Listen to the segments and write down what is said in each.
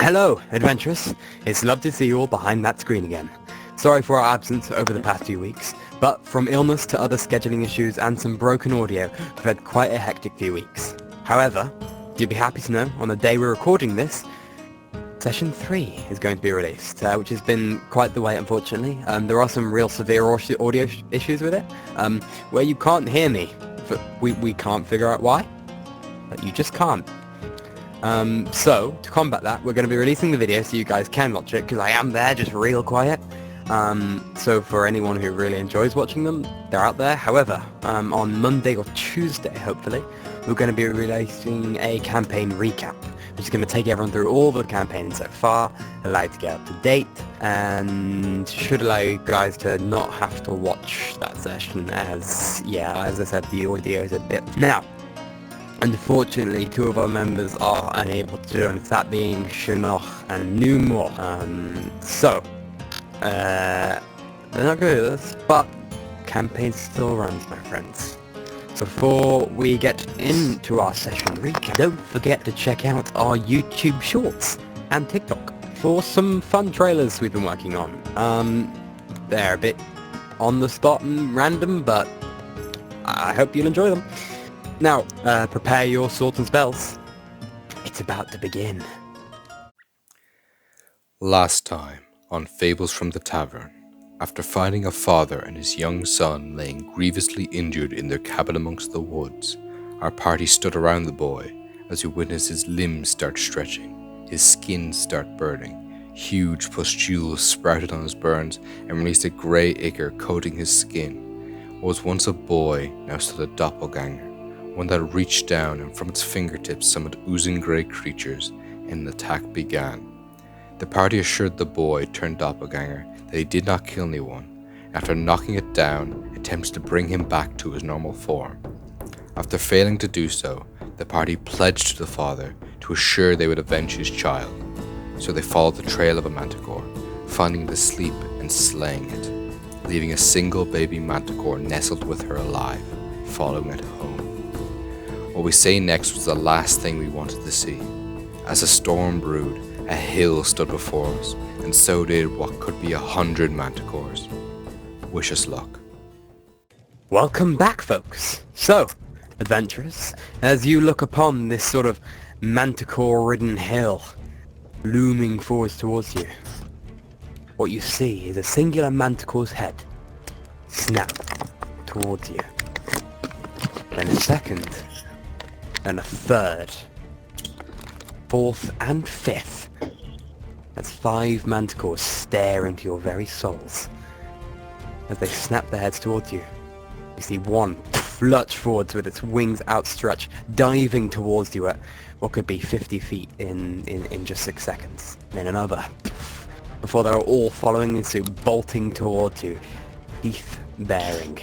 Hello, adventurers. It's lovely to see you all behind that screen again. Sorry for our absence over the past few weeks, but from illness to other scheduling issues and some broken audio, we've had quite a hectic few weeks. However, you'll be happy to know, on the day we're recording this, Session 3 is going to be released, which has been quite the wait, unfortunately. There are some real severe audio issues with it, where you can't hear me. We can't figure out why, but you just can't. So, to combat that, we're going to be releasing the video so you guys can watch it, because I am there, just real quiet. So for anyone who really enjoys watching them, they're out there. However, on Monday or Tuesday, hopefully, we're going to be releasing a campaign recap, which is going to take everyone through all the campaigns so far, allow you to get up to date, and should allow you guys to not have to watch that session as I said, the audio is a bit... Now, unfortunately, two of our members are unable to join us, that being Shinoch and Numor. They're not good at this, but campaign still runs, my friends. So before we get into our session recap, don't forget to check out our YouTube Shorts and TikTok for some fun trailers we've been working on. They're a bit on the spot and random, but I hope you'll enjoy them. Now, prepare your swords and spells. It's about to begin. Last time on Fables from the Tavern, after finding a father and his young son laying grievously injured in their cabin amongst the woods, our party stood around the boy as we witnessed his limbs start stretching, his skin start burning, huge pustules sprouted on his burns and released a grey ichor coating his skin. What was once a boy now stood a doppelganger, one that reached down and from its fingertips summoned oozing grey creatures, and an attack began. The party assured the boy turned doppelganger that he did not kill anyone. After knocking it down, attempted to bring him back to his normal form. After failing to do so, the party pledged to the father to assure they would avenge his child. So they followed the trail of a manticore, finding it asleep and slaying it, leaving a single baby manticore nestled with her alive, following it home. What we say next was the last thing we wanted to see. As a storm brewed, a hill stood before us, and so did what could be 100 manticores. Wish us luck. Welcome back, folks. So, adventurers, as you look upon this sort of manticore-ridden hill looming forwards towards you, what you see is a singular manticore's head snap towards you. Then a second, and a third, fourth and fifth, as 5 manticores stare into your very souls. As they snap their heads towards you, you see one flutch forwards with its wings outstretched, diving towards you at what could be 50 feet in just 6 seconds. Then another, before they're all following in suit, bolting towards you, teeth baring.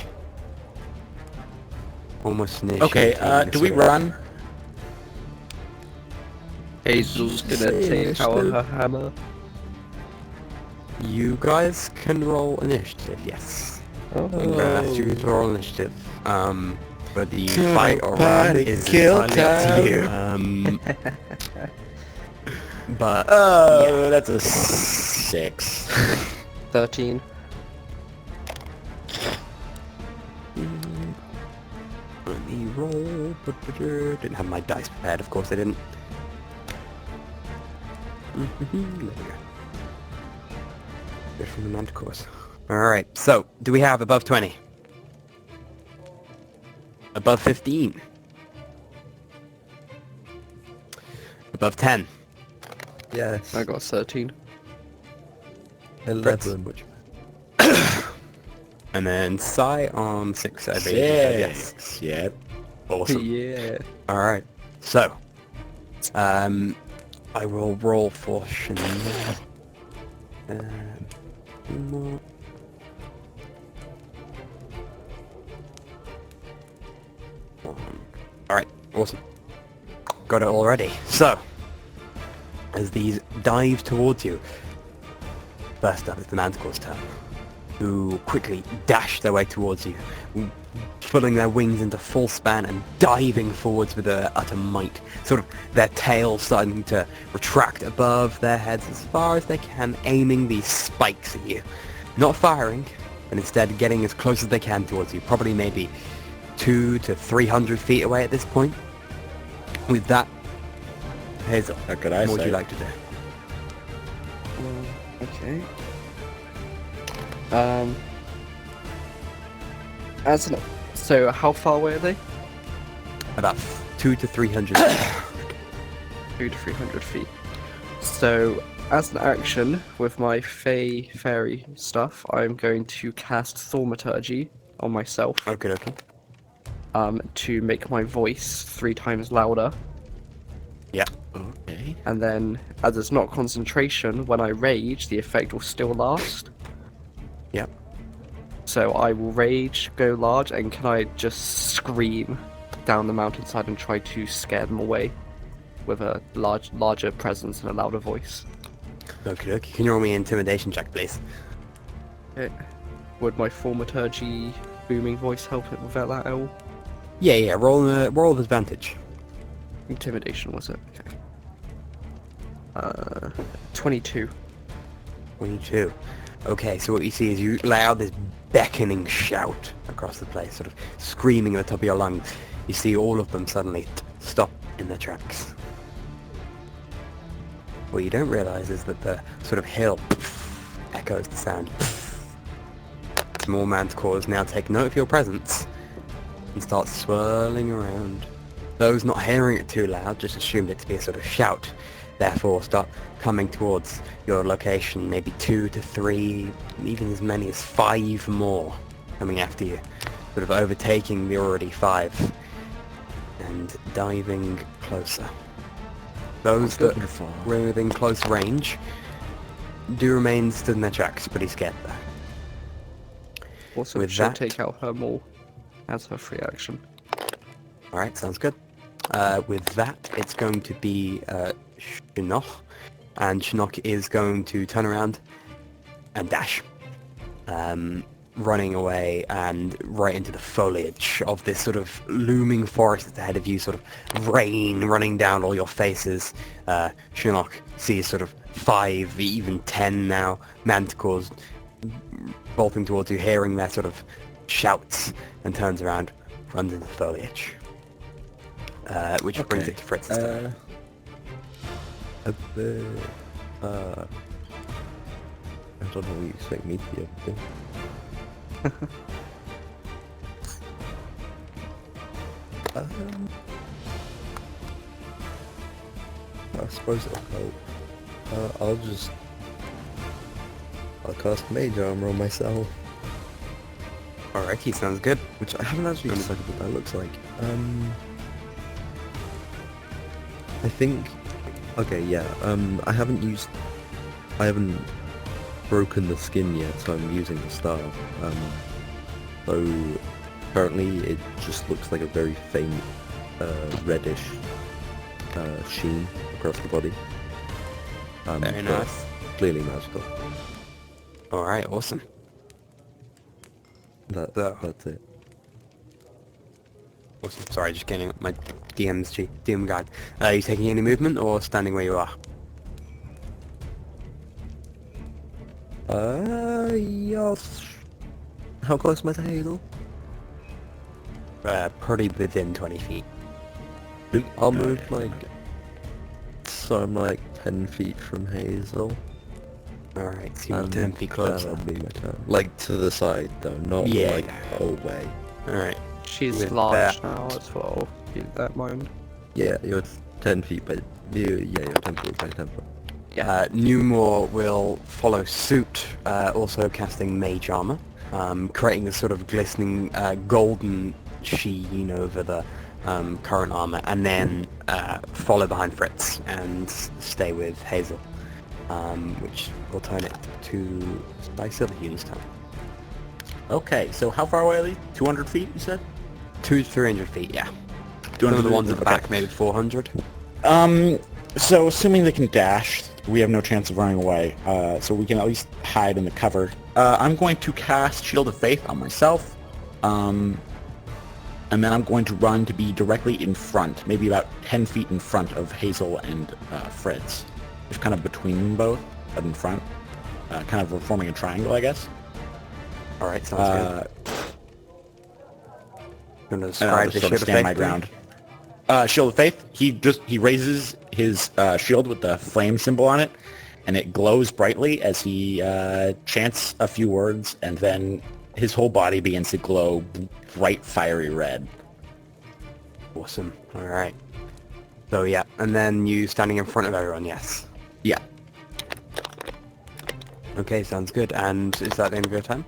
Almost near. Okay, do we run? Hazel's gonna take out her hammer. You guys can roll initiative, yes. Oh. I'm gonna ask you to roll initiative. But the fight or run is entirely up to you. But yeah, that's a 6. 13. Let me roll. Didn't have my dice prepared, of course I didn't. There we go. Good from the Manticores. Alright, so, do we have above 20? Above 15? Above 10? Yes. I got 13. 11. Which... And then Psy on 6, I believe. Yes. Yeah. Awesome. Yeah. Alright, so, I will roll for Chanel. Alright, awesome. Got it already. So, as these dive towards you, first up is the Manticore's turn. who quickly dash their way towards you, pulling their wings into full span and diving forwards with their utter might, sort of their tails starting to retract above their heads as far as they can, aiming these spikes at you. Not firing, but instead getting as close as they can towards you, probably maybe 200 to 300 feet away at this point. With that, Hazel, How could I what would say? you like to do? Okay. So how far away are they? About 200 to 300 feet. 200 to 300 feet. So, as an action, with my fairy stuff, I'm going to cast Thaumaturgy on myself, Okay. to make my voice 3 times louder. Yeah. Okay. And then, as it's not concentration, when I rage, the effect will still last. Yep. So I will rage, go large, and can I just scream down the mountainside and try to scare them away with a larger presence and a louder voice? Okay. Can you roll me an intimidation check, please? Would my Thaumaturgy booming voice help it with that at all? Yeah. Roll with advantage. Intimidation, was it? Okay. 22. 22. Okay, so what you see is you let out this beckoning shout across the place, sort of screaming at the top of your lungs. You see all of them suddenly stop in their tracks. What you don't realize is that the sort of hill echoes the sound. Small Manticores now take note of your presence and start swirling around. Those not hearing it too loud just assumed it to be a sort of shout, therefore start coming towards your location, maybe 2 to 3, even as many as 5 more coming after you, sort of overtaking the already 5 and diving closer. Those that were within close range do remain stood in their tracks, pretty scared though. Also, With she'll that- take out her maul as her free action. Alright, sounds good. With that, it's going to be Shinnok, and Shinnok is going to turn around and dash, running away and right into the foliage of this sort of looming forest that's ahead of you, sort of rain running down all your faces. Shinnok sees sort of 5, even 10 now, Manticores bolting towards you, hearing their sort of shouts, and turns around, runs into the foliage. Which brings it to Fritz's turn. I don't know what you expect me to be able to do. I suppose it'll help. I'll cast Mage Armor on myself, Alrighty, sounds good. which I haven't actually decided what that looks like. I think... Okay, yeah, I haven't broken the skin yet, so I'm using the staff. So currently it just looks like a very faint reddish sheen across the body. Very but nice. Clearly magical. Alright, awesome. So- That's it. Awesome. Sorry, just getting up my DM guide. Are you taking any movement or standing where you are? Yes. How close am I to Hazel? Pretty within 20 feet. I'll move so I'm like 10 feet from Hazel. Alright, so you're 10 feet closer. That'll be my turn. Like to the side though, not Yeah. like away. Alright. She's With large that- now as well, keep that in mind. Yeah, you're 10 feet by... you're 10 feet by 10 foot. Newmore will follow suit, also casting Mage Armor, creating a sort of glistening golden sheen over the current armor, and then follow behind Fritz and stay with Hazel, which will turn it to Silverhune's turn. Okay, so how far away are they? 200 feet, you said? 200 to 300 feet, yeah. Some of the ones at the back, maybe 400. So assuming they can dash we have no chance of running away, so we can at least hide in the cover. I'm going to cast Shield of Faith on myself, and then I'm going to run to be directly in front, maybe about 10 feet in front of Hazel and Fritz. Just kind of between them both, but in front. Kind of forming a triangle, I guess. Alright, sounds good. You want to And I'll describe just the sort of Shield of stand Faith? my ground. Shield of Faith, he raises his shield with the flame symbol on it, and it glows brightly as he chants a few words, and then his whole body begins to glow bright fiery red. Awesome. Alright. So yeah, and then you standing in front of everyone, yes. Yeah. Okay, sounds good. And is that the end of your time?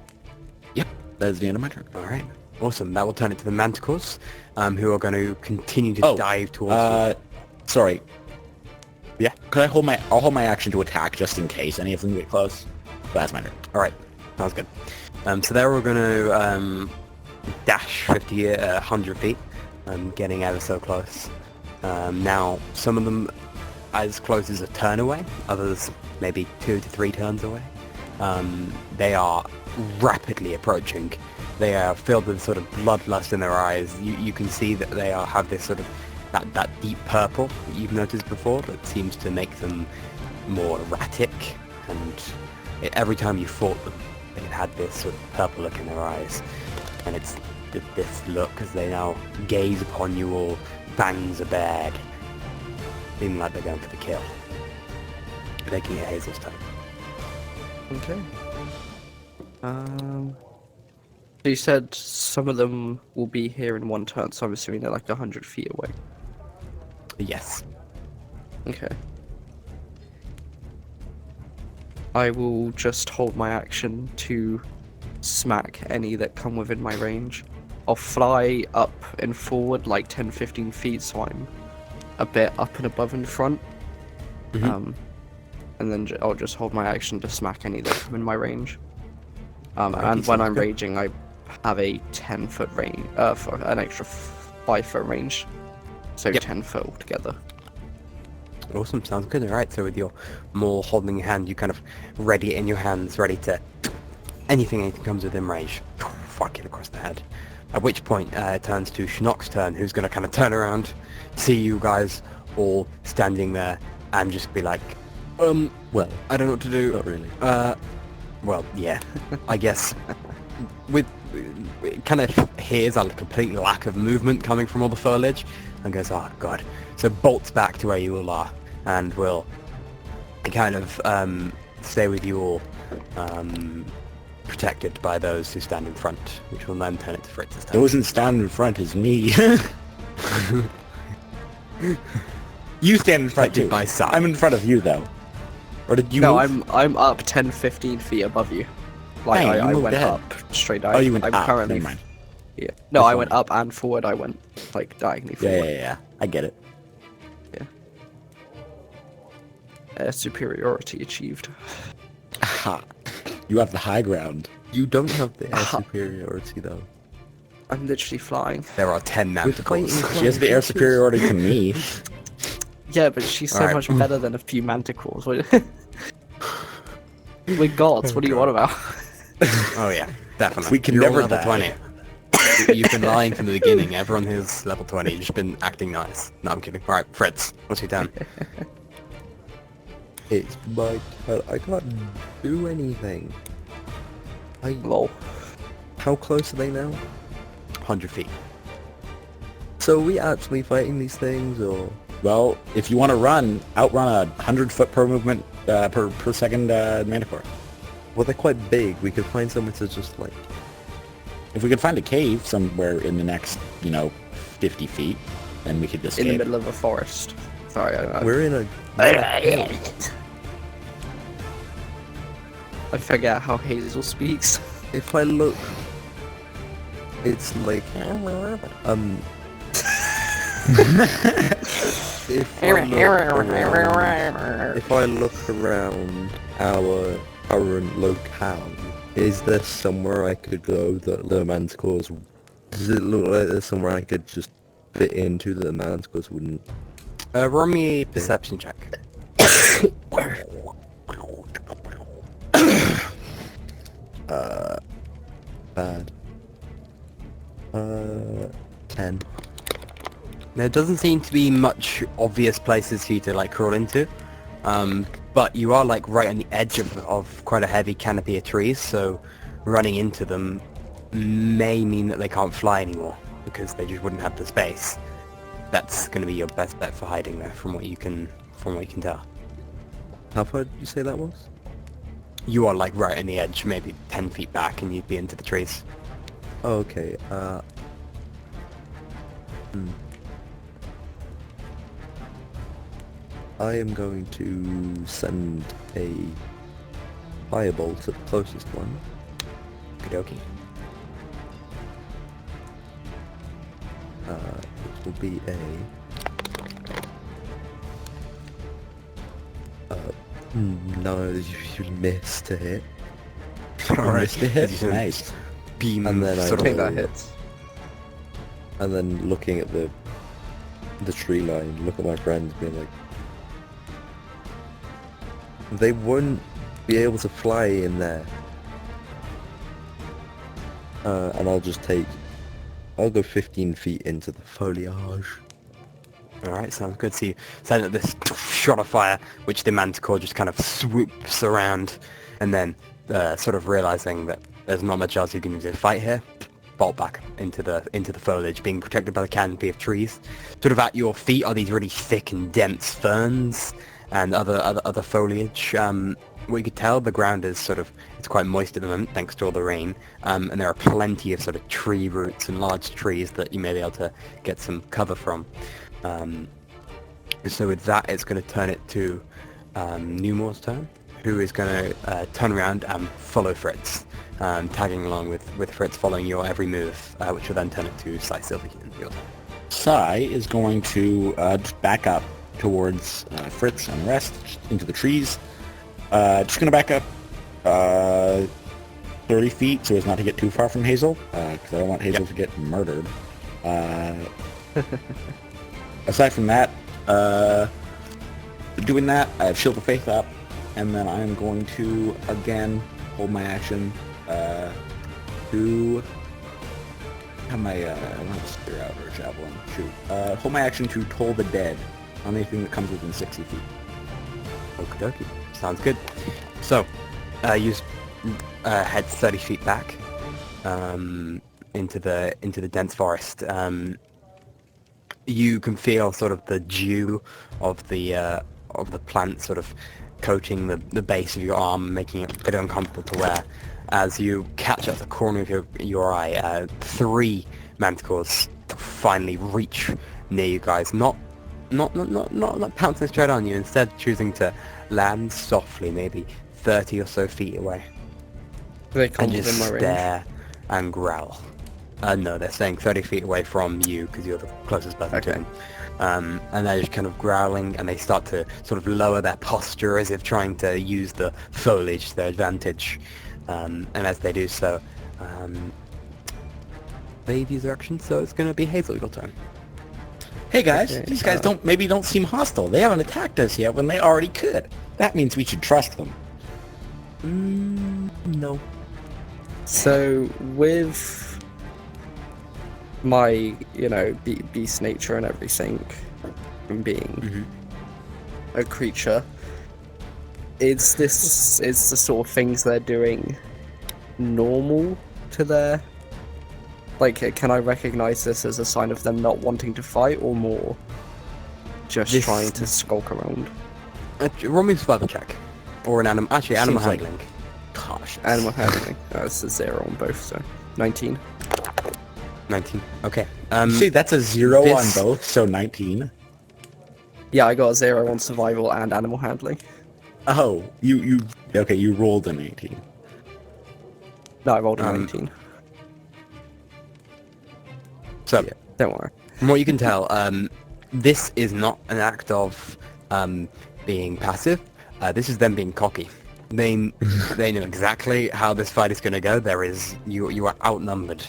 Yep. That is the end of my turn. Alright. Awesome. That will turn it to the Manticores, who are going to continue to dive towards you. Sorry. Yeah? Could I'll hold my action to attack just in case any of them get close. But that's my turn. Alright. Sounds good. So they're all going to dash 50, 100 feet, getting ever so close. Now, some of them as close as a turn away, others maybe 2 to 3 turns away. They are rapidly approaching. They are filled with sort of bloodlust in their eyes. You can see that they have this sort of that deep purple that you've noticed before that seems to make them more erratic, and every time you fought them they had this sort of purple look in their eyes, and it's this look as they now gaze upon you all, fangs are bared, seeming like they're going for the kill. Making it Hazel's turn. Okay. So you said some of them will be here in one turn, so I'm assuming they're like 100 feet away. Yes. Okay. I will just hold my action to smack any that come within my range. I'll fly up and forward like 10-15 feet, so I'm a bit up and above in front. And then I'll just hold my action to smack any that come in my range. And when I'm raging, I have a 10-foot range, for an extra 5-foot range. So 10 foot altogether. Awesome, sounds good. Alright, so with your maul holding in your hand, you kind of ready it in your hands, ready to... anything comes within range. Fuck it across the head. At which point, it turns to Schnock's turn, who's going to kind of turn around, see you guys all standing there, and just be like, well, I don't know what to do. Not really. Well, yeah, I guess. With it kind of hears a complete lack of movement coming from all the foliage, and goes, oh god. So bolts back to where you all are, and will kind of stay with you all, protected by those who stand in front, which will then turn it to Fritz's turn. Those who stand in front is me. You stand in front too. By some. I'm in front of you though. Or did you No, move? I'm up 10-15 feet above you. Like Hey, you I moved went ahead. up straight down. Oh, you went I'm up. currently Never mind. Yeah. No, That's I went fine. up and forward. I went like diagonally Yeah, forward. yeah. I get it. Superiority achieved. Ha! You have the high ground. You don't have the air superiority though. I'm literally flying. There are 10 fighting Manticores. She has the air superiority to me. Yeah, but she's so Alright. much better than a few Manticores. We're gods. What do you want about? Oh yeah, definitely. We can You're all never level die. 20. You've been lying from the beginning. Everyone who's level 20, you've just been acting nice. No, I'm kidding. Alright, Fritz, what's your turn? It's my turn. I can't do anything. Lol. How close are they now? 100 feet. So are we actually fighting these things, or...? Well, if you want to outrun a 100-foot per movement per second Manticore. Well, they're quite big. We could find somewhere to just, like... If we could find a cave somewhere in the next, 50 feet, then we could just In the escape. middle of a forest. Sorry, I We're in a... I forget how Hazel speaks. If I look... It's like... If I look around our current locale, is there somewhere I could go that the Manticores... Does it look like there's somewhere I could just fit into that the Manticores wouldn't... Roll me a perception check. Bad. 10. There doesn't seem to be much obvious places for you to like crawl into, but you are like right on the edge of quite a heavy canopy of trees, so running into them may mean that they can't fly anymore because they just wouldn't have the space. That's going to be your best bet for hiding there, from what you can tell. How far did you say that was? You are like right on the edge, maybe 10 feet back, and you'd be into the trees. Oh, okay. I am going to send a fireball to the closest one. Okie It will be a... no, you missed to hit. Alright, missed to hit. Nice. beam And then I sort I think of... that hits. And then looking at the tree line, look at my friends being like... They wouldn't be able to fly in there. And I'll go 15 feet into the foliage. Alright, sounds good. So you send this shot of fire, which the Manticore just kind of swoops around, and then sort of realizing that there's not much else you can do to fight here, bolt back into the foliage, being protected by the canopy of trees. Sort of at your feet are these really thick and dense ferns and other foliage. What you could tell, the ground is it's quite moist at the moment thanks to all the rain, and there are plenty of sort of tree roots and large trees that you may be able to get some cover from. So with that, it's going to turn it to Newmore's turn, who is going to turn around and follow Fritz, tagging along with Fritz following your every move, which will then turn it to Sai Sylvian. Your turn. Sai is going to just back up towards Fritz and the rest, just into the trees. Just going to back up 30 feet so as not to get too far from Hazel, because I don't want Hazel to get murdered. Aside from that, doing that, I have Shield of Faith up, and then I'm going to, again, hold my action to... Have my, I don't have a spear out or a javelin. Shoot. Hold my action to Toll the Dead on anything that comes within 60 feet. Okie dokie. Sounds good. So, you head 30 feet back into the dense forest. You can feel sort of the dew of the plant sort of coating the base of your arm, making it a bit uncomfortable to wear. As you catch at the corner of your eye, 3 manticores finally reach near you guys. Not pouncing straight on you. Instead, choosing to land softly, maybe 30 or so feet away, They come and just within my range. stare and growl. No, they're staying 30 feet away from you because you're the closest person to them. And they're just kind of growling, and they start to sort of lower their posture as if trying to use the foliage to their advantage. And as they do so, they've used their action, so it's going to be Hazel, your turn. Hey guys, Okay, these guys don't seem hostile. They haven't attacked us yet when they already could. That means we should trust them. No. So with my, beast nature and everything, and being a creature, is the sort of things they're doing normal to their... Like, can I recognize this as a sign of them not wanting to fight, or more just This- trying to skulk around? Roll me a survival check. Or an animal... Actually, animal Seems like- handling. Cautious. Animal handling. That's a 0 on both, so 19. 19. Okay. See, that's a 0 this- on both, so 19. Yeah, I got a 0 on survival and animal handling. Oh, okay, you rolled an 18. No, I rolled a 19. So, Yeah. Don't worry. from what you can tell, this is not an act of being passive. This is them being cocky. They know exactly how this fight is going to go. You are outnumbered,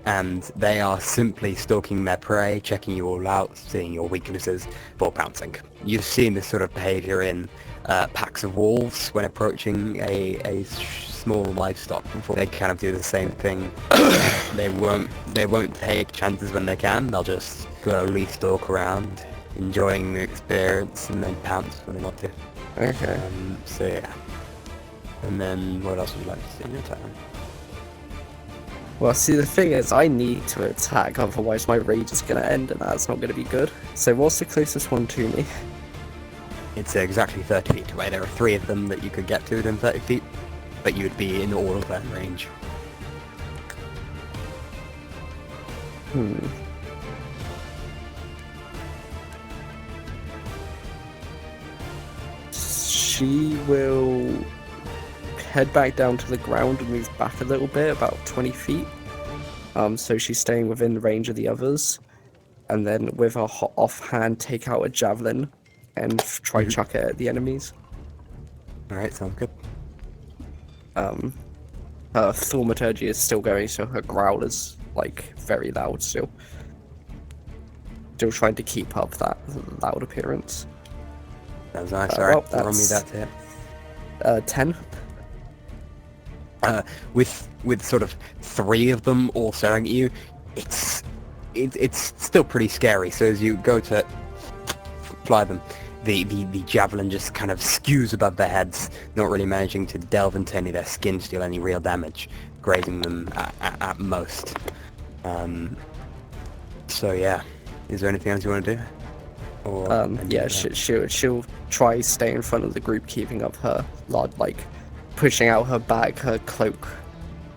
and they are simply stalking their prey, checking you all out, seeing your weaknesses, before pouncing. You've seen this sort of behavior in packs of wolves when approaching a small livestock. They kind of do the same thing. They won't take chances when they can. They'll just slowly stalk around, enjoying the experience, and then pounce when they want to. Okay. So yeah. And then what else would you like to see in your turn? Well, see, the thing is, I need to attack, otherwise my rage is going to end, and that's not going to be good. So what's the closest one to me? It's exactly 30 feet away. There are 3 of them that you could get to within 30 feet, but you would be in all of that range. She will head back down to the ground and move back a little bit, about 20 feet. So she's staying within range of the others. And then with her offhand, take out a javelin and try chuck it at the enemies. Alright, sounds good. Her thaumaturgy is still going, so her growl is, like, very loud still. Still trying to keep up that loud appearance. That was nice. Alright, well, roll me that hit. 10. With sort of 3 of them all staring at you, it's still pretty scary. So as you go to fly them, the javelin just kind of skews above their heads, not really managing to delve into any of their skin to deal any real damage, grazing them at most. So yeah, is there anything else you want to do? Or Yeah, she'll try stay in front of the group, keeping up her like pushing out her bag, her cloak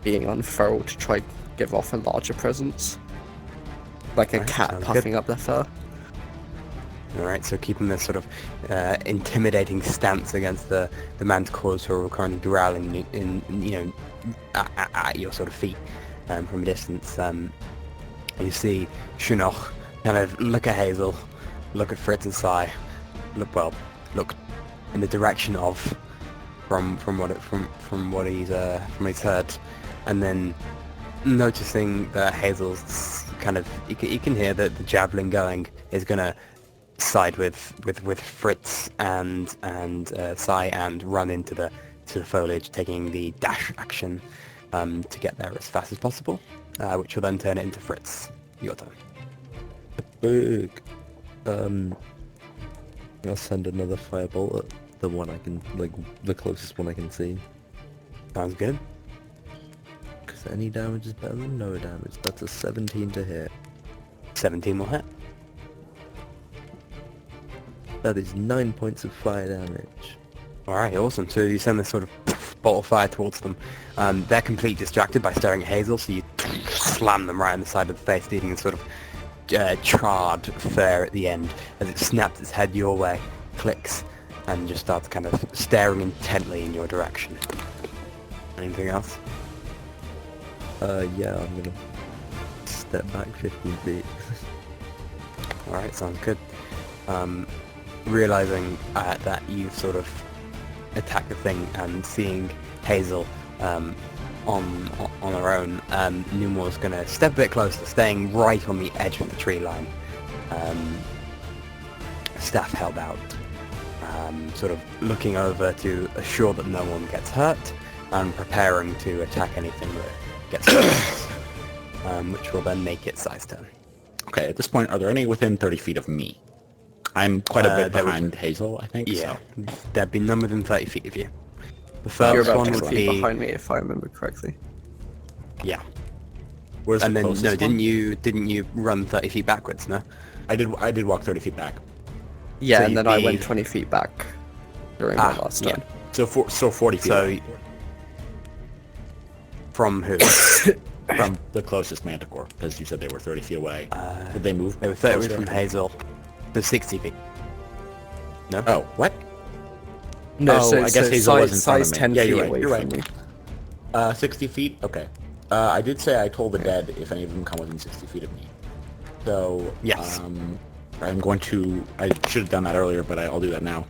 being unfurled to try give off a larger presence, like a cat sounds puffing good. up their fur. Alright, so keeping this sort of intimidating stance against the Manticores who are currently growling at your sort of feet from a distance. You see Shinnok kind of look at Hazel, look at Fritz and sigh, look in the direction of from what he's heard, and then noticing that Hazel's kind of you can hear that the javelin going is gonna side with Fritz and Sai and run into the foliage, taking the dash action to get there as fast as possible, which will then turn it into Fritz. Your turn. Big. I'll send another firebolt at the one I can, like, the closest one I can see. Sounds good. Because any damage is better than no damage. That's a 17 to hit. 17 will hit. That is 9 points of fire damage. Alright, awesome. So you send this sort of bolt of fire towards them. They're completely distracted by staring at Hazel, so you slam them right on the side of the face, leaving a sort of charred fur at the end as it snaps its head your way, clicks, and just starts kind of staring intently in your direction. Anything else? Yeah, I'm gonna step back 15 feet. Alright, sounds good. Realizing that you've sort of attacked the thing and seeing Hazel on her own, Numor's gonna step a bit closer, staying right on the edge of the tree line, staff held out, sort of looking over to assure that no one gets hurt, and preparing to attack anything that gets hurt, which will then make it Sai's turn. Okay, at this point, are there any within 30 feet of me? I'm quite a bit behind Hazel, I think. Yeah, So. there'd be none within 30 feet of you. The You're first about one 10 would feet be... behind me, if I remember correctly. Yeah. Where's And the then, closest no, one? didn't you run 30 feet backwards, no? I did walk 30 feet back. Yeah, So and you'd then I be- went 20 feet back during my last yeah. turn. So 40 feet So- away From who? from the closest Manticore, because you said they were 30 feet away. Did they move? They were 30 closer? from Hazel to 60 feet. No? Oh, what? No, Oh, so, I guess so Hazel was in size, front of size me. 10 Yeah, feet you're right, away you're from right. me. 60 feet? Okay. I did say I told the dead if any of them come within 60 feet of me. So, Yes. I'm going to... I should have done that earlier, but I'll do that now.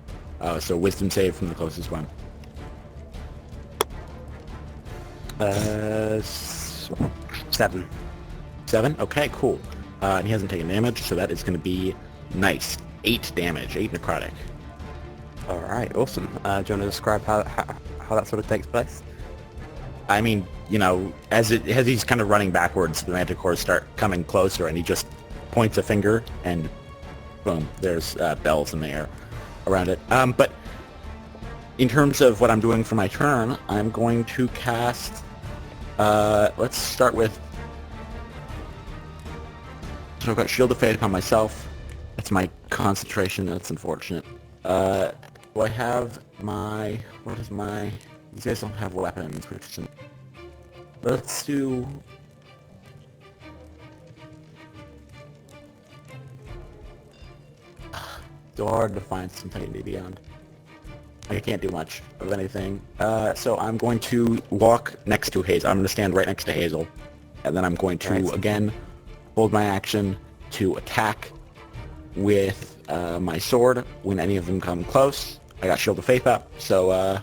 So wisdom save from the closest one. 7. 7? Okay, cool. And he hasn't taken damage, so that is going to be nice. 8 damage, 8 necrotic. All right, awesome. Do you want to describe how that sort of takes place? I mean, as he's kind of running backwards, the Manticores start coming closer, and he just points a finger, and boom, there's bells in the air around it. But in terms of what I'm doing for my turn, I'm going to cast... let's start with... So I've got Shield of Faith on myself. That's my concentration. That's unfortunate. Do I have my... What is my... These guys don't have weapons, which is... Let's do... So hard to find some D&D Beyond. I can't do much of anything. So I'm going to walk next to Hazel. I'm going to stand right next to Hazel. And then I'm going to, again, hold my action to attack with my sword when any of them come close. I got Shield of Faith up, so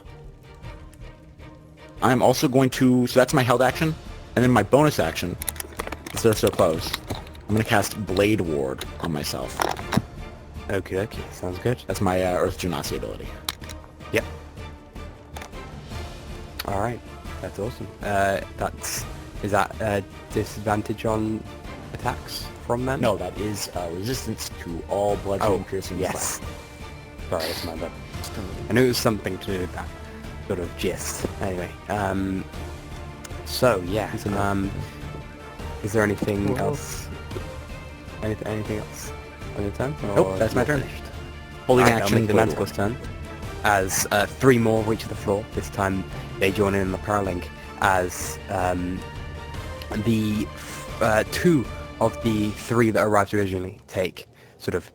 I'm also going to... So that's my held action. And then my bonus action, since they're so close, I'm going to cast Blade Ward on myself. Okay, sounds good. That's my Earth Genasi ability. Yep. All right, that's awesome. Is that disadvantage on attacks from them? No, that is resistance to all bludgeoning, piercing, yes. Sorry, that's my bad. I knew it was something to do with that sort of gist. Anyway, so yeah, is there anything else? Anything else on your turn? Nope, that's my turn. Holding Alright, action, the Blade Manticore's turn. As 3 more reach the floor. This time they join in the paralink as the 2 of the 3 that arrived originally take sort of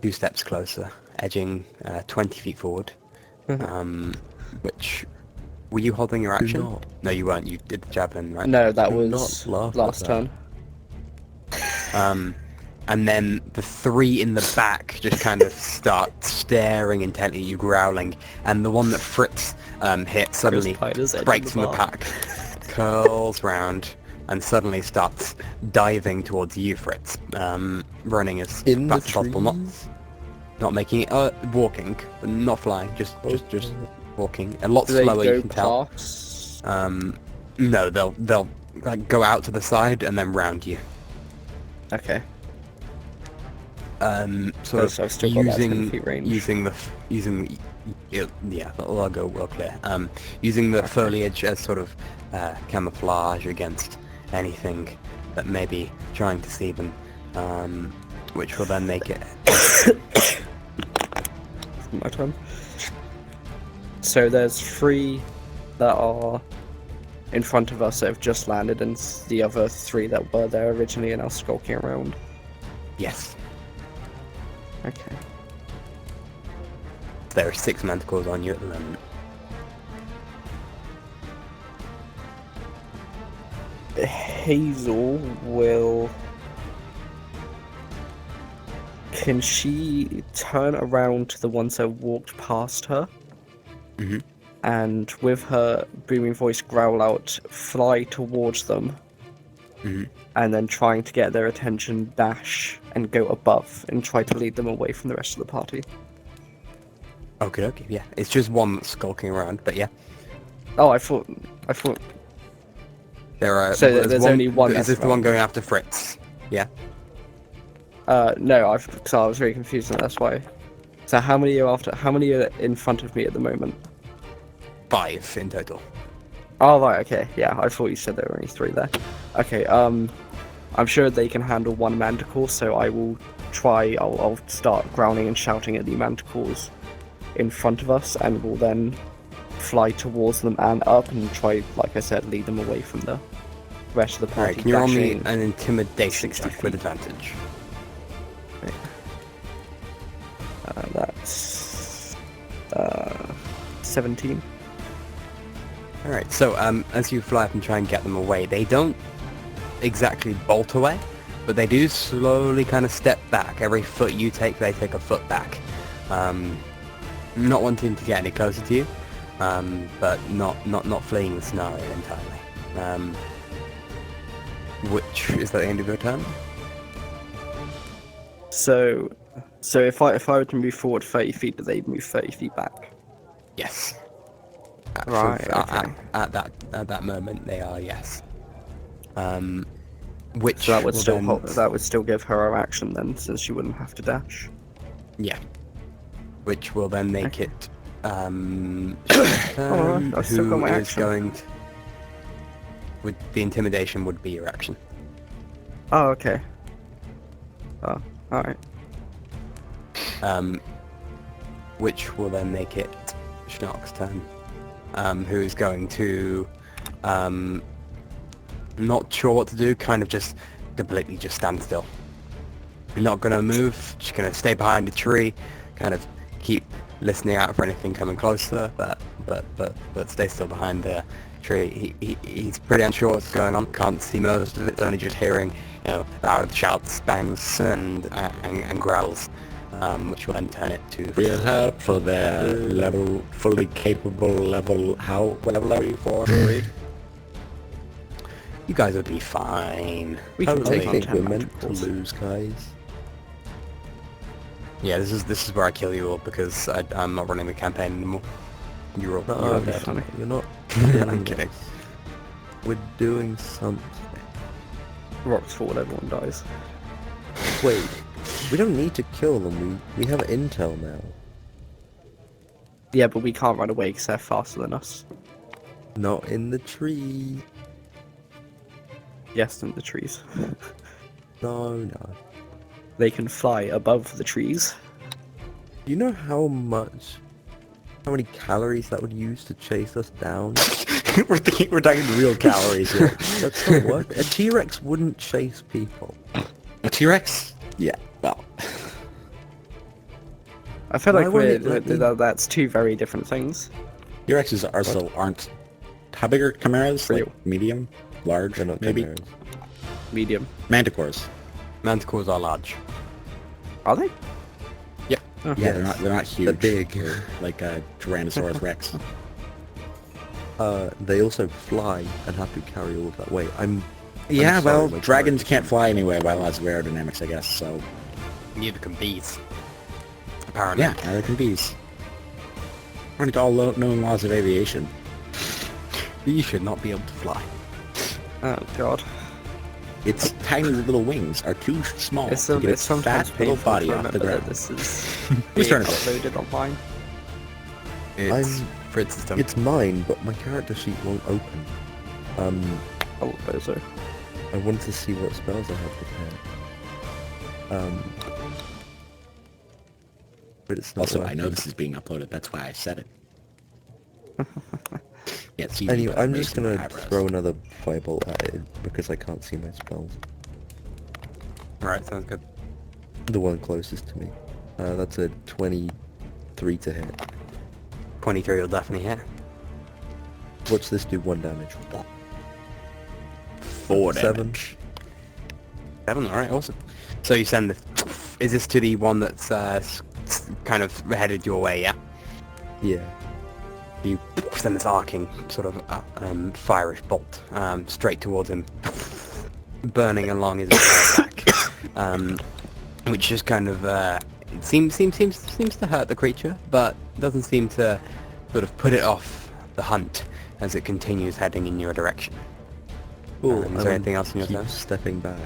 2 steps closer, edging 20 feet forward. Which... Were you holding your action? not. No, you weren't. You did the javelin, right? No, that Do was not laugh last at turn. And then the 3 in the back just kind of start staring intently at you, growling, and the one that Fritz hit suddenly Spider's edge breaks in from the the bar. pack, curls round, and suddenly starts diving towards you, Fritz, running as In the fast as possible, not making it, walking, but not flying, just walking, a lot Do they slower, go you can tell. past? No, they'll like go out to the side and then round you. Okay. Sort So I've of still got that 10 feet range. yeah, I'll go real clear. Using the foliage as sort of camouflage against anything that may be trying to see them, which will then make it. My turn. So there's 3 that are in front of us that have just landed, and the other 3 that were there originally are now skulking around. Yes, Okay. there are 6 manticores on you at the moment. Hazel will... Can she turn around to the ones that walked past her? Mhm. And with her booming voice growl out, fly towards them. Mhm. And then trying to get their attention, dash and go above and try to lead them away from the rest of the party. Okay, yeah. It's just one that's skulking around, but yeah. Oh, I thought There are. So there's only one Is that's this the one around. going after Fritz? Yeah. no, I was very confused and that's why. So how many are in front of me at the moment? 5 in total. Oh right, okay, yeah, I thought you said there were only 3 there. Okay, I'm sure they can handle 1 manticore, so I will try, I'll start growling and shouting at the manticores in front of us, and will then fly towards them and up and try, like I said, lead them away from the rest of the party. Alright, can you roll me dashing an intimidation 60 check with feet. advantage? That's 17. Alright, so as you fly up and try and get them away, they don't exactly bolt away, but they do slowly kind of step back. Every foot you take, they take a foot back. Not wanting to get any closer to you, but not fleeing the scenario entirely. Which is that the end of your turn? So So if I were to move forward 30 feet, do they move 30 feet back? Yes. Right, okay. At that moment, they are, yes. Which So that would will still then- that would still give her her action then, since she wouldn't have to dash. Yeah. Which will then make Okay. it Alright, I've still got who my is action. going to, with the intimidation would be your action. Oh, okay. Oh, alright. Which will then make it Schnock's turn. Who is going to not sure what to do, kind of just completely just stand still. You're not gonna move, just gonna stay behind a tree, kind of keep listening out for anything coming closer, but stay still behind the tree. He's pretty unsure what's going on, can't see most of it, only just hearing, loud shouts, bangs, and growls, which will then turn it to... Real help for the fully capable level, what level are you for? You guys would be fine. We I can take on think 10 we're meant to Manticores. lose, guys. Yeah, this is where I kill you all, because I'm not running the campaign anymore. You're all, No, you're all that'd be dead. funny. You're not. I'm kidding. We're doing something. Rocks forward, everyone dies. Wait, we don't need to kill them. We have intel now. Yeah, but we can't run away because they're faster than us. Not in the tree. Yes, in the trees. No. They can fly above the trees. You know how many calories that would use to chase us down? we're talking real calories here. That's not what. A T-Rex wouldn't chase people. A T-Rex? Yeah, well... I feel Why like wouldn't it let me- that's two very different things. T-Rexes aren't... How big are chimeras? Real. Like medium? Large? They're not maybe? chimeras. Medium. Manticores. Manticores are large. Are they? Yep. Oh. Yeah, they're not huge. They're big. They're like a Tyrannosaurus Rex. They also fly and have to carry all of that weight. Yeah, sorry, well, my dragons character's- can't fly anyway by laws of aerodynamics, I guess, so... Neither can bees. Apparently. Yeah, neither can bees. Aren't all known laws of aviation. Bees should not be able to fly. Oh god. Its tiny little wings are too small It's, to get it's its sometimes fat little painful body to off the remember that ground. this is Whose being turn is it? uploaded online. It's I'm- Fritz's turn. It's mine, but my character sheet won't open. Oh, bozo. I wanted to see what spells I have prepared. But it's not Also, I working. know this is being uploaded, that's why I said it. Yeah, it's easy, Anyway, but I'm just raising gonna eyebrows. throw another firebolt at it because I can't see my spells. Alright, sounds good. The one closest to me. That's a 23 to hit. 23 will definitely hit. Watch this do 1 damage. 4 7. damage. 7, alright, awesome. So you send the... Is this to the one that's kind of headed your way, yeah? Yeah. You send this arcing sort of firish bolt straight towards him, burning along his back, which just kind of seems to hurt the creature, but doesn't seem to sort of put it off the hunt as it continues heading in your direction. Cool. Is there anything else in your keep turn? stepping back.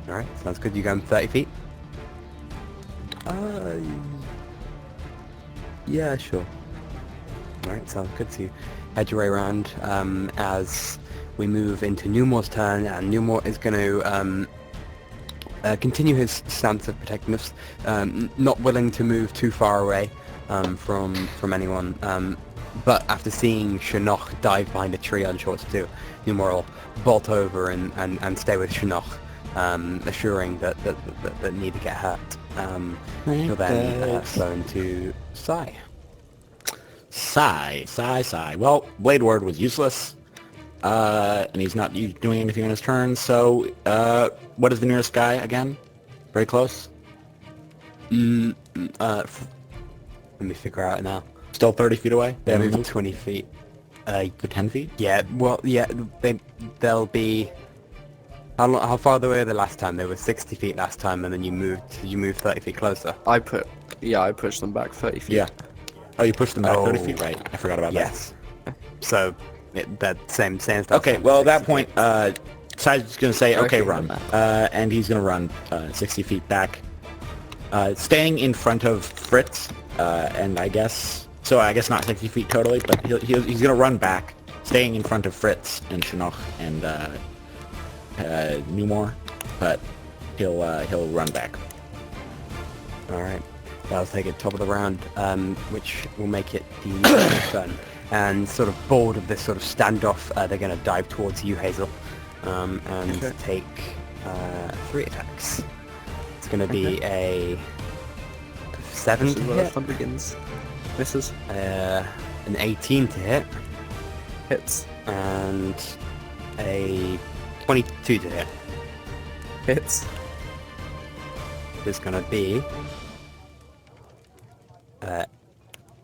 All right, sounds good. You going 30 feet? Yeah, sure. Alright, sounds good. So you head your way around as we move into Newmore's turn, and Newmore is going to continue his stance of protectiveness, not willing to move too far away from anyone, but after seeing Shinnok dive behind a tree unsure what to do, Newmore will bolt over and stay with Shinnok, assuring that neither get hurt. He'll then go into Sai. Sigh. Well, Blade Word was useless, and he's not doing anything on his turn, so, what is the nearest guy again? Very close? Let me figure out now. Still 30 feet away? They They haven't move moved 20 feet. for 10 feet? Yeah, well, yeah, they'll be How far away were they last time? They were 60 feet last time, and then you moved 30 feet closer. I pushed them back 30 feet. Yeah. Oh, you pushed them back 30 Oh. feet, right? I forgot about Yes. So, that same stuff. that. Okay, well, at that point, Side's gonna say, okay, Okay, run. run And he's gonna run 60 feet back. Staying in front of Fritz, and I guess not 60 feet totally, but he's gonna run back, staying in front of Fritz and Shinnok and Newmore, but he'll run back. Alright. I'll take it top of the round, which will make it the turn. And sort of bored of this sort of standoff, they're going to dive towards you, Hazel, and Okay. take 3 attacks. It's going to be a 7 This to is where the hit, fun begins. Misses. an 18 to hit, Hits. and a 22 to hit. Hits. It's going to be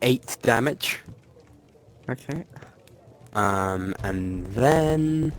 8 damage. Okay. And then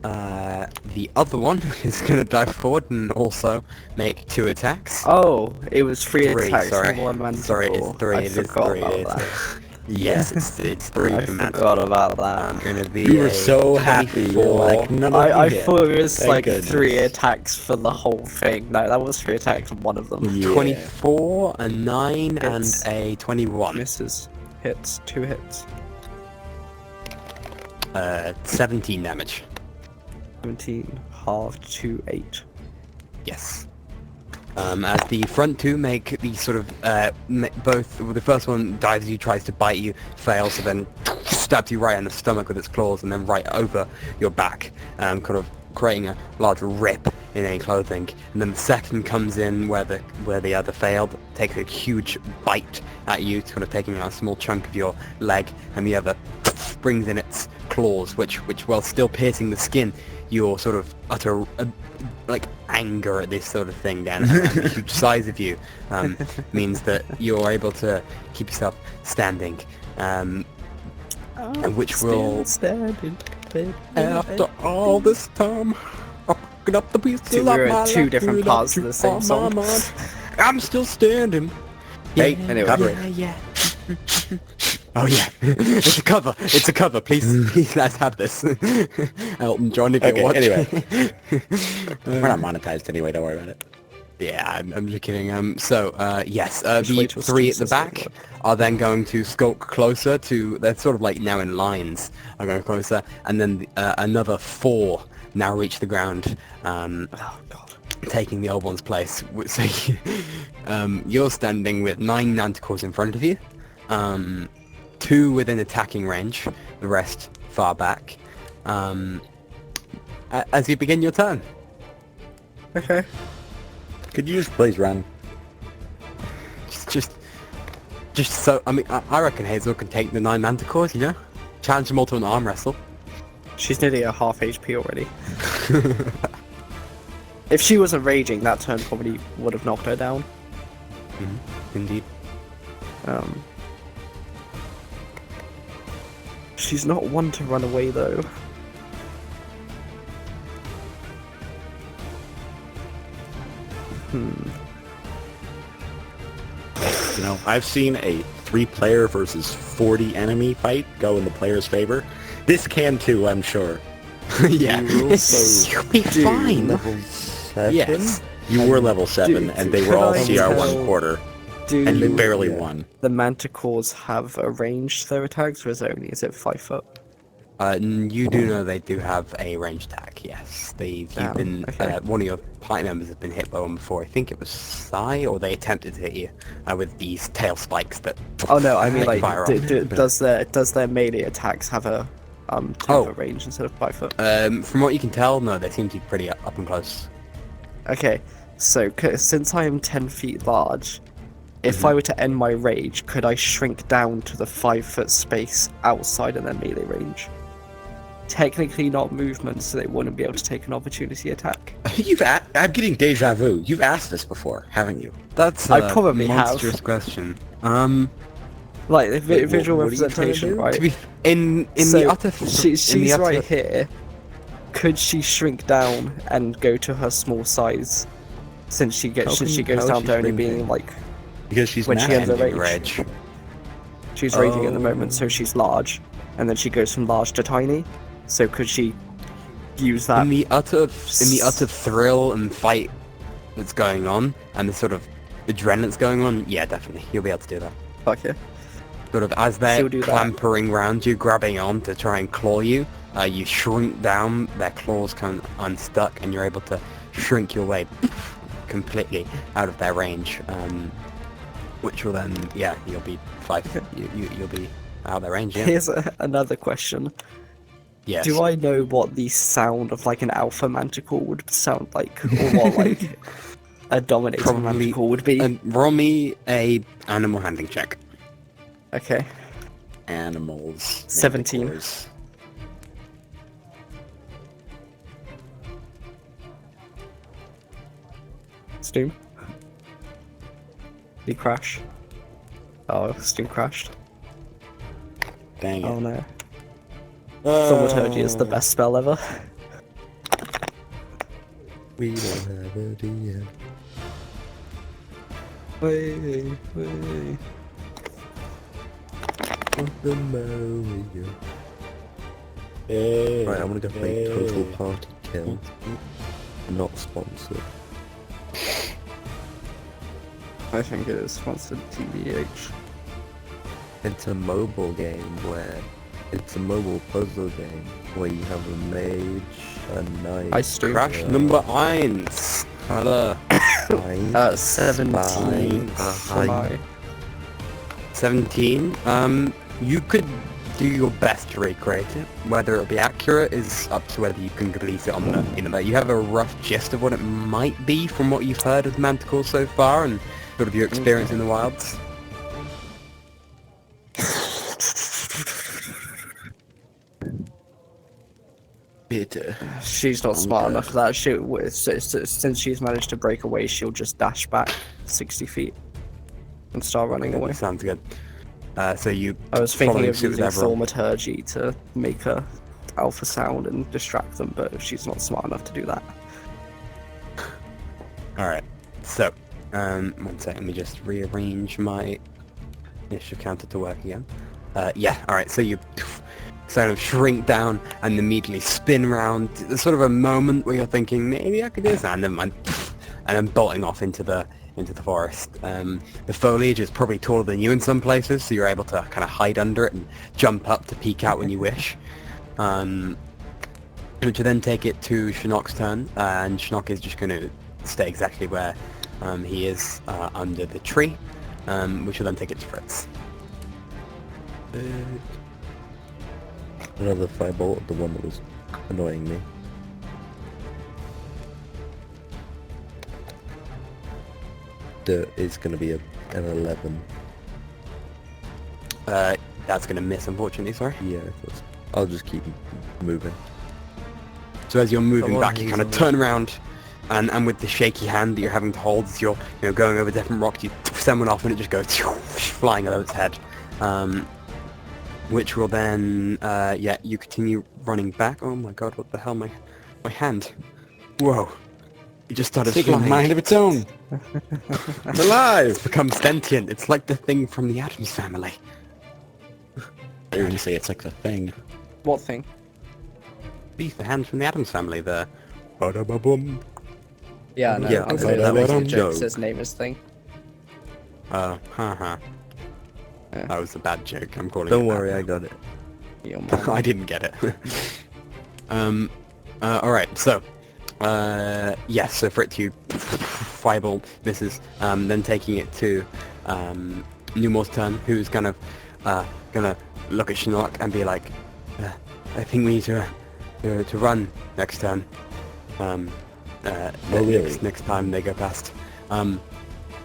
the other one is going to dive forward and also make 2 attacks. Oh, it was 3 3, attacks. sorry. and 1 Manticore. Sorry, it's 3. I It is forgot 3. about It's, that. yes, it's 3 I for Manticore. forgot about that. Going to be You were a so happy. You're 24. like, none of I you hit. thought it was Thank like goodness. 3 attacks for the whole thing. No, that was 3 attacks and 1 of them. Yeah. 24, a 9, and Hits. a 21. Misses. Hits. 2 hits. 17 damage. 17 halved to 8. Yes. As the front 2 make the sort of both. Well, the first one dives at you, tries to bite you, fails, so then stabs you right in the stomach with its claws, and then right over your back, kind of creating a large rip in any clothing. And then the second comes in where the other failed, takes a huge bite at you, kind of taking out a small chunk of your leg, and the other brings in its claws, which while still piercing the skin, you'll sort of utter like anger at this sort of thing then, and the huge size of you means that you're able to keep yourself standing, which will, standing. after all this time, I'm picking up the pieces Two- of we're my at 2 life different without parts of you the same on my song. mind. I'm still standing. Hey, anyway. cover it. Yeah. Oh yeah, it's a cover. It's a cover. Please, let's have this. Elton John, if Okay, you're watching. anyway. We're not monetized anyway, don't worry about it. Yeah, I'm just kidding. Yes, Just the wait till 3 at the Jesus back says are then going to skulk closer to. They're sort of like now in lines. Are going closer, and then another 4 now reach the ground. Oh god. Taking the old one's place. So you're standing with 9 Manticores in front of you, 2 within attacking range, the rest far back. As you begin your turn. Okay. Could you just please run? Just so, I mean, I reckon Hazel can take the 9 Manticores, you know? Challenge them all to an arm wrestle. She's nearly at half HP already. If she wasn't raging, that turn probably would have knocked her down. Indeed. She's not one to run away though. You know, I've seen a 3-player versus 40 enemy fight go in the player's favor. This can too, I'm sure. Yeah. You also You'll be fine. Level 7? Yes. You were level 7, Dude, and they were could all I CR1 tell- quarter, Do and you barely won. the Manticores have a range to their attacks, or is it 5 foot? You do know they do have a ranged attack, yes. You've Damn, been, okay. one of your party members has been hit by one before. I think it was Sai, or they attempted to hit you with these tail spikes that... Oh no, I mean make like, fire does their melee attacks have a 10 Oh. foot range instead of 5 foot? From what you can tell, no, they seem to be pretty up and close. Okay, so since I am 10 feet large, if I were to end my rage, could I shrink down to the 5 foot space outside of their melee range? Technically not movement, so they wouldn't be able to take an opportunity attack. I'm getting deja vu. You've asked this before, haven't you? That's I probably have. monstrous question. Like the visual what are you trying to representation, do? right? To be in So, the utter she's in the right utter, here. Could she shrink down and go to her small size? Since she goes down to only being like Because she's when she mad. ends her Ending rage. rage. She's raging at the moment, so she's large, and then she goes from large to tiny. So could she use that? In the utter thrill and fight that's going on, and the sort of adrenaline that's going on, yeah, definitely, you'll be able to do that. Fuck yeah. Sort of as they're She'll do that. clampering round you, grabbing on to try and claw you, you shrink down, their claws kind of unstuck, and you're able to shrink your way completely out of their range, which will then, yeah, you'll be you'll be out of their range, yeah. Here's another question. Yes. Do I know what the sound of like an alpha manticore would sound like, or what like a dominating Probably- manticore would be? Roll me a animal handling check. Okay. Animals. 17. Manticores. Steam. Did he crash? Oh, Steam crashed. Dang it. Oh no. Thaumaturgy is the Oh. best spell ever. We don't have a DM. Way. What the Mario? Hey, Right, I'm gonna go for a hey. total party kill. Not sponsored. I think it is sponsored TBH. It's a mobile game where it's a mobile puzzle game where you have a mage, a knight. I Stu. Crash number 1. Hello. 17 for my... 17. You could do your best to recreate it. Whether it'll be accurate is up to whether you can complete it on the internet. You have a rough gist of what it might be from what you've heard of Manticore so far and sort of your experience in the wilds. Bitter. She's not smart enough for that. Since she's managed to break away, she'll just dash back 60 feet and start running away. Sounds good. So you I was thinking following of suit with using everyone. thaumaturgy to make her alpha sound and distract them, but she's not smart enough to do that. Alright, so, 1 second, let me just rearrange my initiative counter to work again. Yeah, alright, so you sort of shrink down and immediately spin around. There's sort of a moment where you're thinking, maybe I could do this, and then, and then bolting off into the forest. The foliage is probably taller than you in some places, so you're able to kind of hide under it and jump up to peek out when you wish. Which will then take it to Shinnok's turn, and Shinnok is just going to stay exactly where he is under the tree, which will then take it to Fritz. Another firebolt, the one that was annoying me. It's going to be an 11. That's going to miss, unfortunately, sorry. Yeah, I'll just keep moving. So as you're moving Come on, back, you kind of Hazel. turn around, and with the shaky hand that you're having to hold as you're going over different rocks, you send one off and it just goes flying over its head. Which will then, yeah, you continue running back. Oh my god, what the hell, my hand. Whoa. It just started Taking a flying. mind of its own. It's alive. It's become sentient. It's like the thing from the Addams Family. You're gonna say it's like the thing. What thing? The hand from the Addams Family, the... Ba-da-ba-bum. Yeah, no. Yeah, I'm I saying know that that's was a a joke. joke. Says name his thing. Haha. Yeah. That was a bad joke. I'm calling Don't it that worry, now. I got it. Your mom. I didn't get it. Alright, so, yes, so for it to fireball misses, then taking it to Newmore's turn, who's kind of gonna look at Shinnok and be like, I think we need to run next turn. Really? Next time they go past.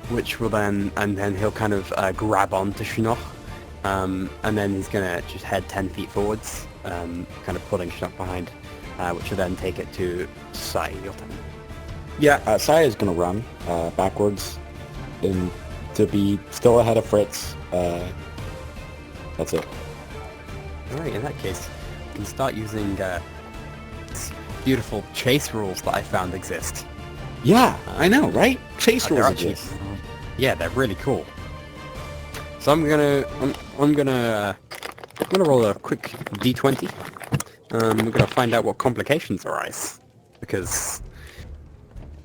Which will then, and then he'll kind of grab onto Shinnok, and then he's gonna just head 10 feet forwards, kind of pulling Shinnok behind, which will then take it to Sai, your turn. Yeah, Saya is gonna run backwards, and to be still ahead of Fritz. That's it. Alright, in that case, you can start using beautiful chase rules that I found exist. Yeah, I know, right? Chase They're rules actually, exist. yeah, they're really cool. So I'm gonna roll a quick d20. We're gonna find out what complications arise, because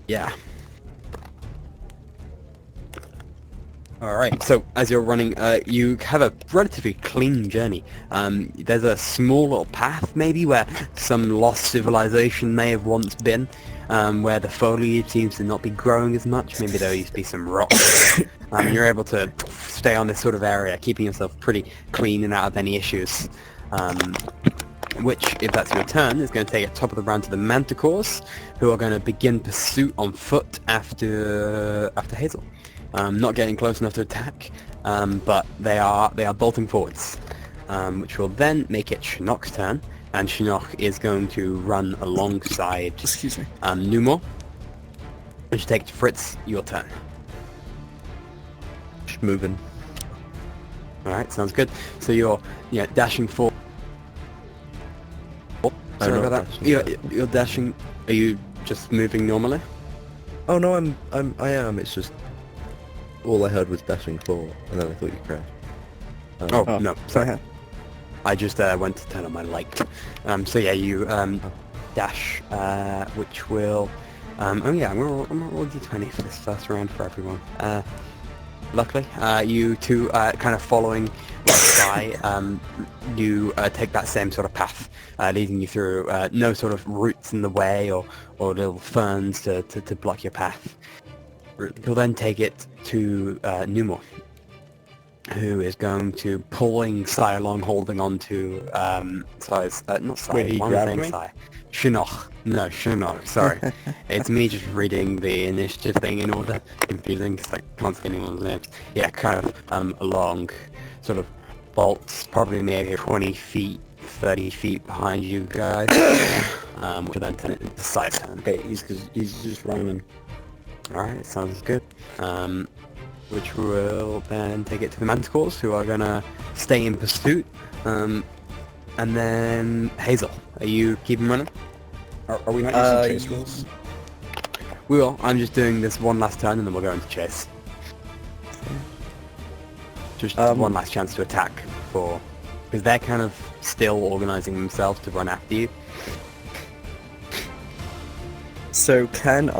yeah. Alright, so as you're running, you have a relatively clean journey. There's a small little path, maybe, where some lost civilization may have once been, where the foliage seems to not be growing as much. Maybe there used to be some rocks. You're able to stay on this sort of area, keeping yourself pretty clean and out of any issues. Which, if that's your turn, is going to take it top of the round to the Manticores, who are going to begin pursuit on foot after Hazel. Not getting close enough to attack, but they are bolting forwards, which will then make it Shinnok's turn, and Shinnok is going to run alongside Excuse me. Numor, which take it to Fritz, your turn. Just moving. Alright, sounds good. So you're dashing forward. Sorry not about that. dashing, You're dashing. Are you just moving normally? Oh no, I am. It's just all I heard was dashing forward, and then I thought you crashed. Oh, no, sorry. I just went to turn on my light. So yeah, you dash, which will... oh yeah, I'm gonna roll d20 for this first round for everyone. Luckily, you two kind of following by, you take that same sort of path, leading you through no sort of roots in the way or little ferns to block your path. You'll then take it to Numor, who is going to pulling Sai along, holding on to Sai's, not Sai, Wait, he one grabbed thing me? Sai. Shinnok. No, Shinnok, sorry. It's me just reading the initiative thing in order. Confusing, because I can't see anyone's names. Yeah, kind of along, sort of bolts, probably maybe 20 feet, 30 feet behind you guys. Which will then turn it into Sai's turn. Okay, he's just running. Alright, sounds good. Which will then take it to the Manticores, who are gonna stay in pursuit. And then Hazel, are you keeping running? Are we not using chase rules? We will. I'm just doing this one last turn, and then we'll go into chase. Just one last chance to attack because they're kind of still organising themselves to run after you. So can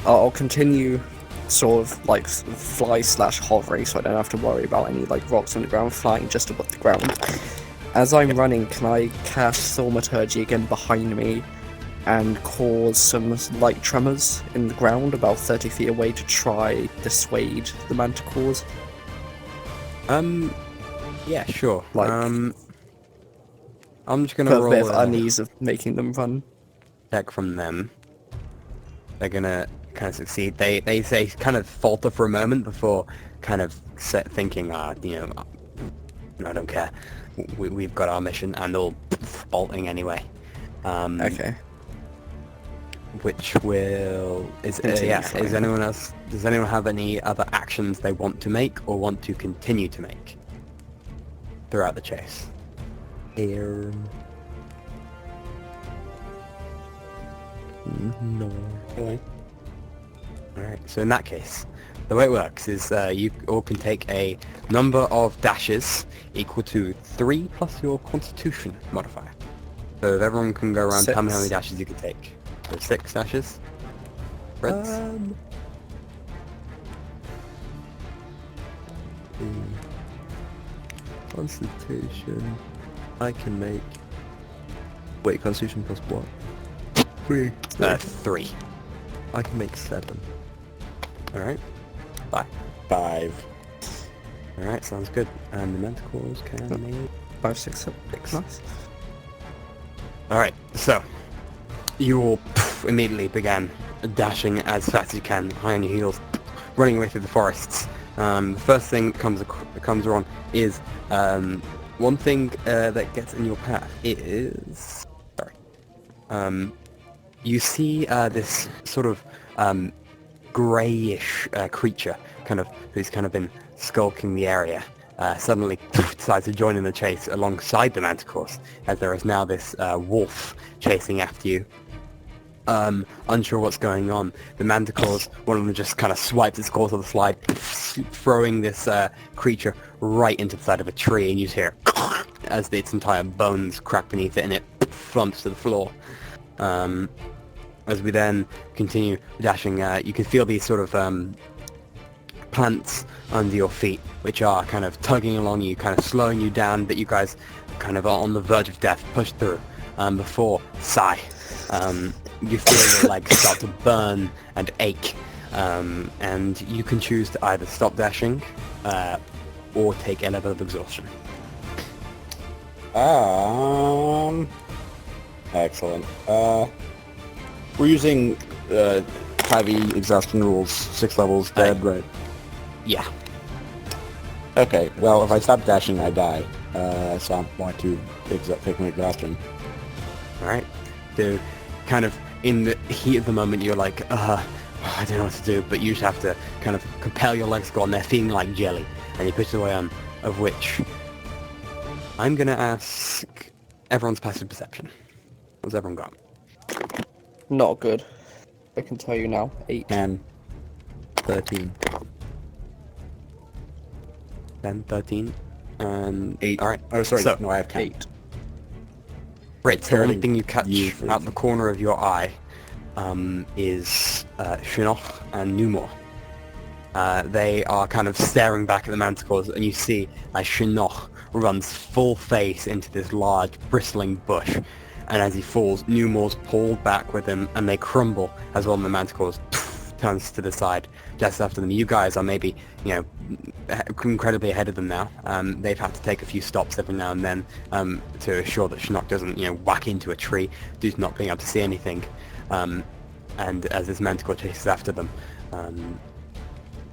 I'll continue sort of like fly/hovering, so I don't have to worry about any like rocks on the ground flying just above the ground. As I'm running, can I cast Thaumaturgy again behind me and cause some light tremors in the ground about 30 feet away to try dissuade the Manticores? Yeah, sure. Like- I'm just gonna Put a roll bit of a unease of making them run. check from them. They're gonna kind of succeed. They say kind of falter for a moment before kind of thinking, I don't care. We've got our mission, and they'll bolting anyway. Okay. Which will is Continue flying. Is anyone else? Does anyone have any other actions they want to make or want to continue to make throughout the chase? Air. No. Really? Alright, so in that case, the way it works is you all can take a number of dashes equal to 3 plus your constitution modifier. So if everyone can go around, tell me how many 6. dashes you can take. So 6 dashes? Fritz? Constitution. I can make. Wait, Constitution plus what? 3. 3. I can make 7. Alright. 5. Alright, sounds good. And the Manticores can make... 5, 6, 7. Nice. Alright, so you all immediately began dashing as fast as you can, high on your heels, running away through the forests. The first thing that comes wrong is one thing that gets in your path is... Sorry. You see this sort of greyish creature, who's kind of been skulking the area. suddenly decides to join in the chase alongside the Manticores, as there is now this wolf chasing after you. Unsure what's going on. The Manticores, one of them just kind of swipes its course on the slide, throwing this creature right into the side of a tree, and you hear as its entire bones crack beneath it, and it flumps to the floor. As we then continue dashing, you can feel these sort of plants under your feet, which are kind of tugging along you, kind of slowing you down, but you guys kind of are on the verge of death, pushed through. Before sigh, you feel your legs start to burn and ache, and you can choose to either stop dashing or take a level of exhaustion. Excellent. We're using 5e exhaustion rules, 6 levels dead, right? Yeah. Okay, well, if I stop dashing, I die. So I'm going to take my exhaustion. Alright. So, kind of, in the heat of the moment, you're like, I don't know what to do, but you just have to kind of compel your legs to go on there, feeling like jelly, and you push the way on, of which I'm gonna ask everyone's passive perception. What's everyone got? Not good. I can tell you now. 8. 10. 13. 10, 13, and 8. Alright. Oh, sorry. So, no, I have 10. 8. Right, so the only Comparing thing you catch you for out the corner of your eye is Shinnok and Numor. They are kind of staring back at the Manticores, and you see as Shinnok runs full face into this large, bristling bush, and as he falls, Numor's pulled back with him, and they crumble as one of the Manticores turns to the side just after them. You guys are maybe, incredibly ahead of them now. They've had to take a few stops every now and then to assure that Shinnok doesn't, whack into a tree due to not being able to see anything. And as this Manticore chases after them,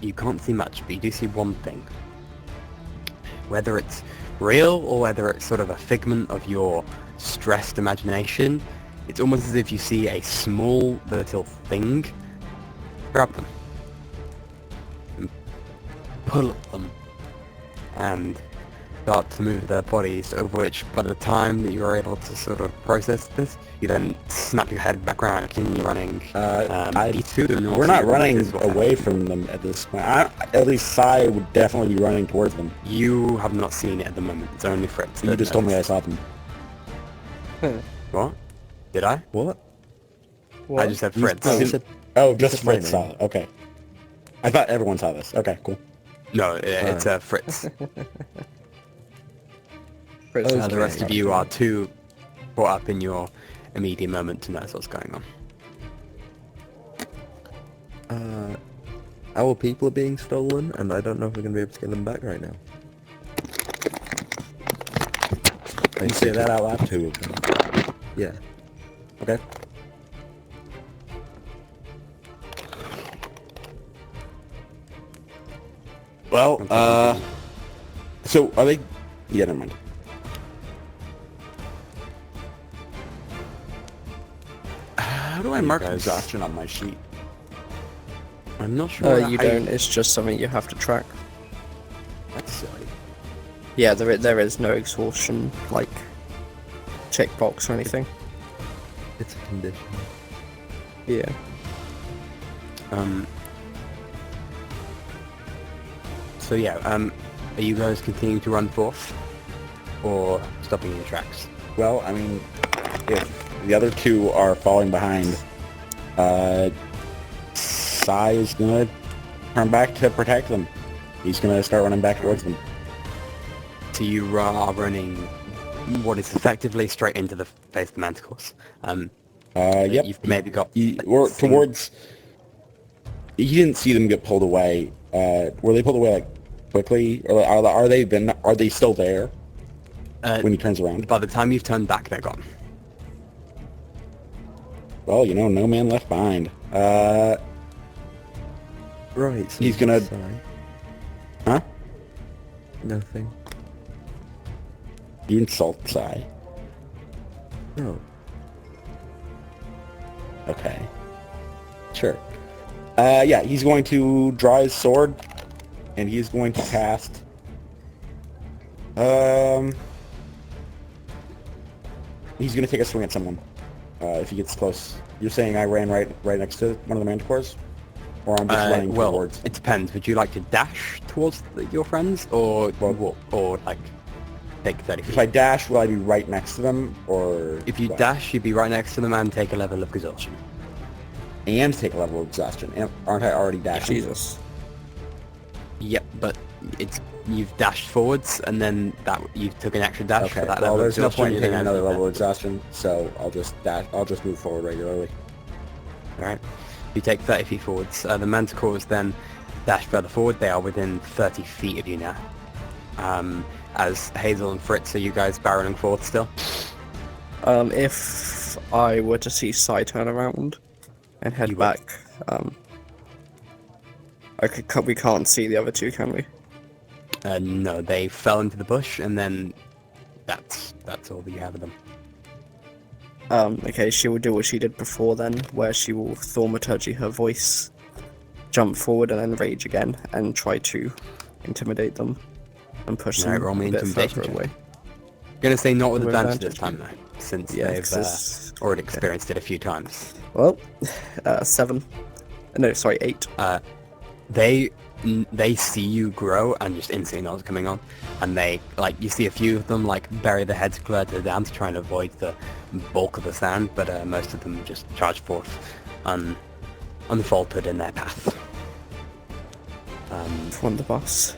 you can't see much, but you do see one thing. Whether it's real or whether it's sort of a figment of your stressed imagination, it's almost as if you see a small little thing grab them and pull at them and start to move their bodies, over which by the time that you're able to sort of process this, you then snap your head back around and continue running. We're not running away from them at this point. At least Sai would definitely be running towards them. You have not seen it at the moment. It's only Fritz. You just told me I saw them. What? Did I? What? What? I just said Fritz. No, you said- Oh, just said my Fritz saw name. it. Okay. I thought everyone saw this. Okay, cool. No, it's Fritz. Fritz. Oh, The rest of you are too caught up in your immediate moment to notice what's going on. Our people are being stolen, and I don't know if we're going to be able to get them back right now. You say that out loud too. Yeah. Okay. Well, so are they? Yeah, never mind. How do I mark guys- exhaustion on my sheet? I'm not sure. You don't. It's just something you have to track. That's silly. Yeah, there is no exhaustion, like, checkbox or anything. It's a condition. Yeah. So yeah, are you guys continuing to run forth, or stopping in your tracks? Well, I mean, if the other two are falling behind, Sai is gonna turn back to protect them. He's gonna start running back towards them. So you are running what is effectively straight into the face of the Manticores. Yep. You've maybe got... Or towards... You didn't see them get pulled away. Were they pulled away, like, quickly? Or are they still there when he turns around? By the time you've turned back, they're gone. Well, no man left behind. Right, so He's gonna- Sai. Huh? Nothing. You insult Sai. No. Okay. Sure. Yeah, he's going to draw his sword, and he's going to cast He's gonna take a swing at someone. If he gets close. You're saying I ran right next to one of the Manticores? Or I'm just running Well, towards? it depends. Would you like to dash towards your friends, or like take 30 feet? If I dash, will I be right next to them, or... If you what? dash, you'd be right next to them and take a level of exhaustion. And take a level of exhaustion. Aren't I already dashing? Jesus. Yep, but you've dashed forwards, and then you took an extra dash Okay, for that well, level of there's no exhaustion. point in you taking then another have- level of exhaustion, so I'll just dash. I'll just move forward regularly. Alright. You take 30 feet forwards. The Manticores then dash further forward. They are within 30 feet of you now. As Hazel and Fritz, are you guys barreling forward still? If I were to see Sai turn around and head You would. back, we can't see the other two, can we? No, they fell into the bush, and then that's all that you have of them. Okay, she will do what she did before then, where she will thaumaturgy her voice, jump forward and then rage again, and try to intimidate them and push Alright, them roll me a bit intimidation further check. away. Gonna say not with With advantage this advantage. time though, since Yeah, they've 'cause it's- already experienced it a few times. Well, 7. No, sorry, 8. They see you grow and just instantly know what's coming on, and they you see a few of them bury their heads closer to the down to try and avoid the bulk of the sand, but most of them just charge forth unfaltered in their path. Wonderboss.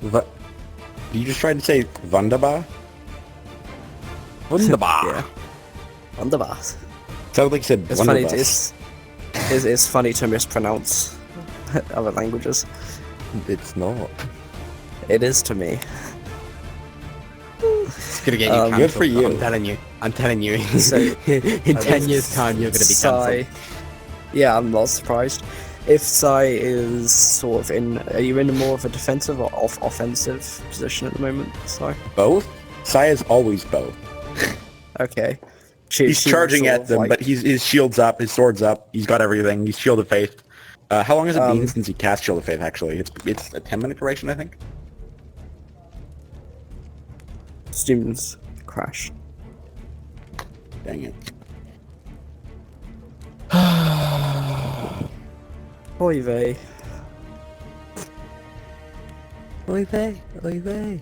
But you just tried to say Wunderbar? Wunderbar. Yeah. Wonderboss. Sounds like you said It's funny. Wunderbus. It's funny to mispronounce other languages. It's not. It is to me. It's gonna get you cancelled. Good for you. I'm telling you. So, in 10 years' time, you're gonna be cancelled. Sai. Yeah, I'm not surprised. If Sai is sort of are you in more of a defensive or offensive position at the moment, Sai? Both? Sai is always both. Okay. He's She will charging sort at of, them, but his shield's up, his sword's up, he's got everything, he's Shield of Faith. How long has it been since he cast Shield of Faith, actually? It's a 10-minute duration, I think? Students crash. Dang it. Oy vey. Oy vey, oy vey.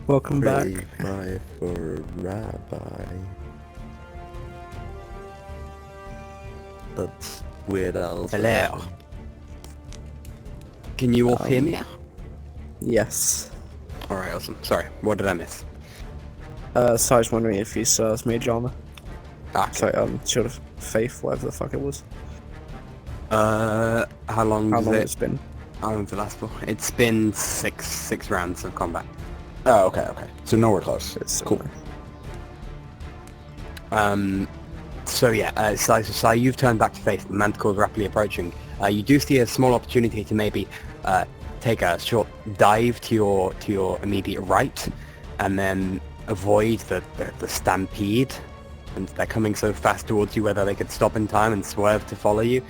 Welcome back. Pray cry for a rabbi. That's Weird Al's. Hello. Can you all hear me? Yes. Alright, awesome. Sorry, what did I miss? Sai's wondering if he still has mage armor. Ah, Sorry, Shield of Faith, whatever the fuck it was. how long How has long it? it's been? How long's it last for? It's been six rounds of combat. Oh, okay. So nowhere close. It's Cool. So yeah, Sai, you've turned back to face. The Manticore's rapidly approaching. You do see a small opportunity to maybe take a short dive to your immediate right, and then avoid the stampede. And they're coming so fast towards you, whether they could stop in time and swerve to follow you,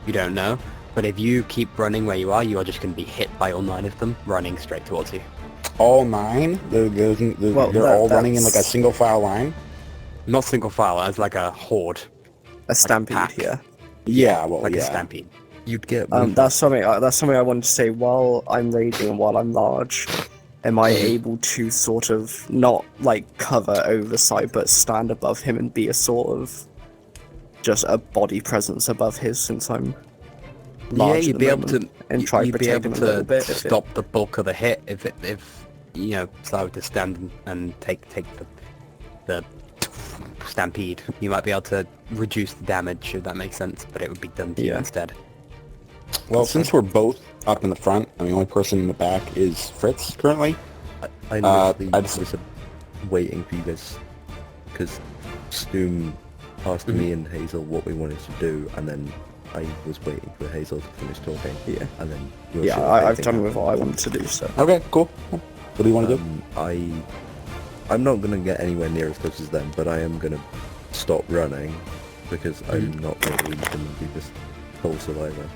you don't know. But if you keep running where you are just going to be hit by all 9 of them running straight towards you. All 9? They're all running in like a single file line? Not single file, as like a horde. A stampede, pack. yeah. Yeah, well, Like yeah. a stampede. You'd get That's something I wanted to say. While I'm raging and while I'm large, am I able to sort of not like cover over Sai, but stand above him and be a sort of just a body presence above his, since I'm large? Yeah, you'd at be the able to. moment, and try to You'd be protect able him a little to bit. if it- stop the bulk of the hit if Sai were to stand and take the stampede. You might be able to reduce the damage, if that makes sense, but it would be done to you Yeah. instead. Well, since we're both up in the front, and the only person in the back is Fritz currently, I literally I just- was waiting for you guys, because Stoom asked me and Hazel what we wanted to do, and then I was waiting for Hazel to finish talking. Yeah. And then your Yeah, shit I've thing done happened. with what I wanted to do. So Okay, cool. What do you want to do? I'm not gonna get anywhere near as close as them, but I am gonna stop running because I'm not really gonna be this full survivor.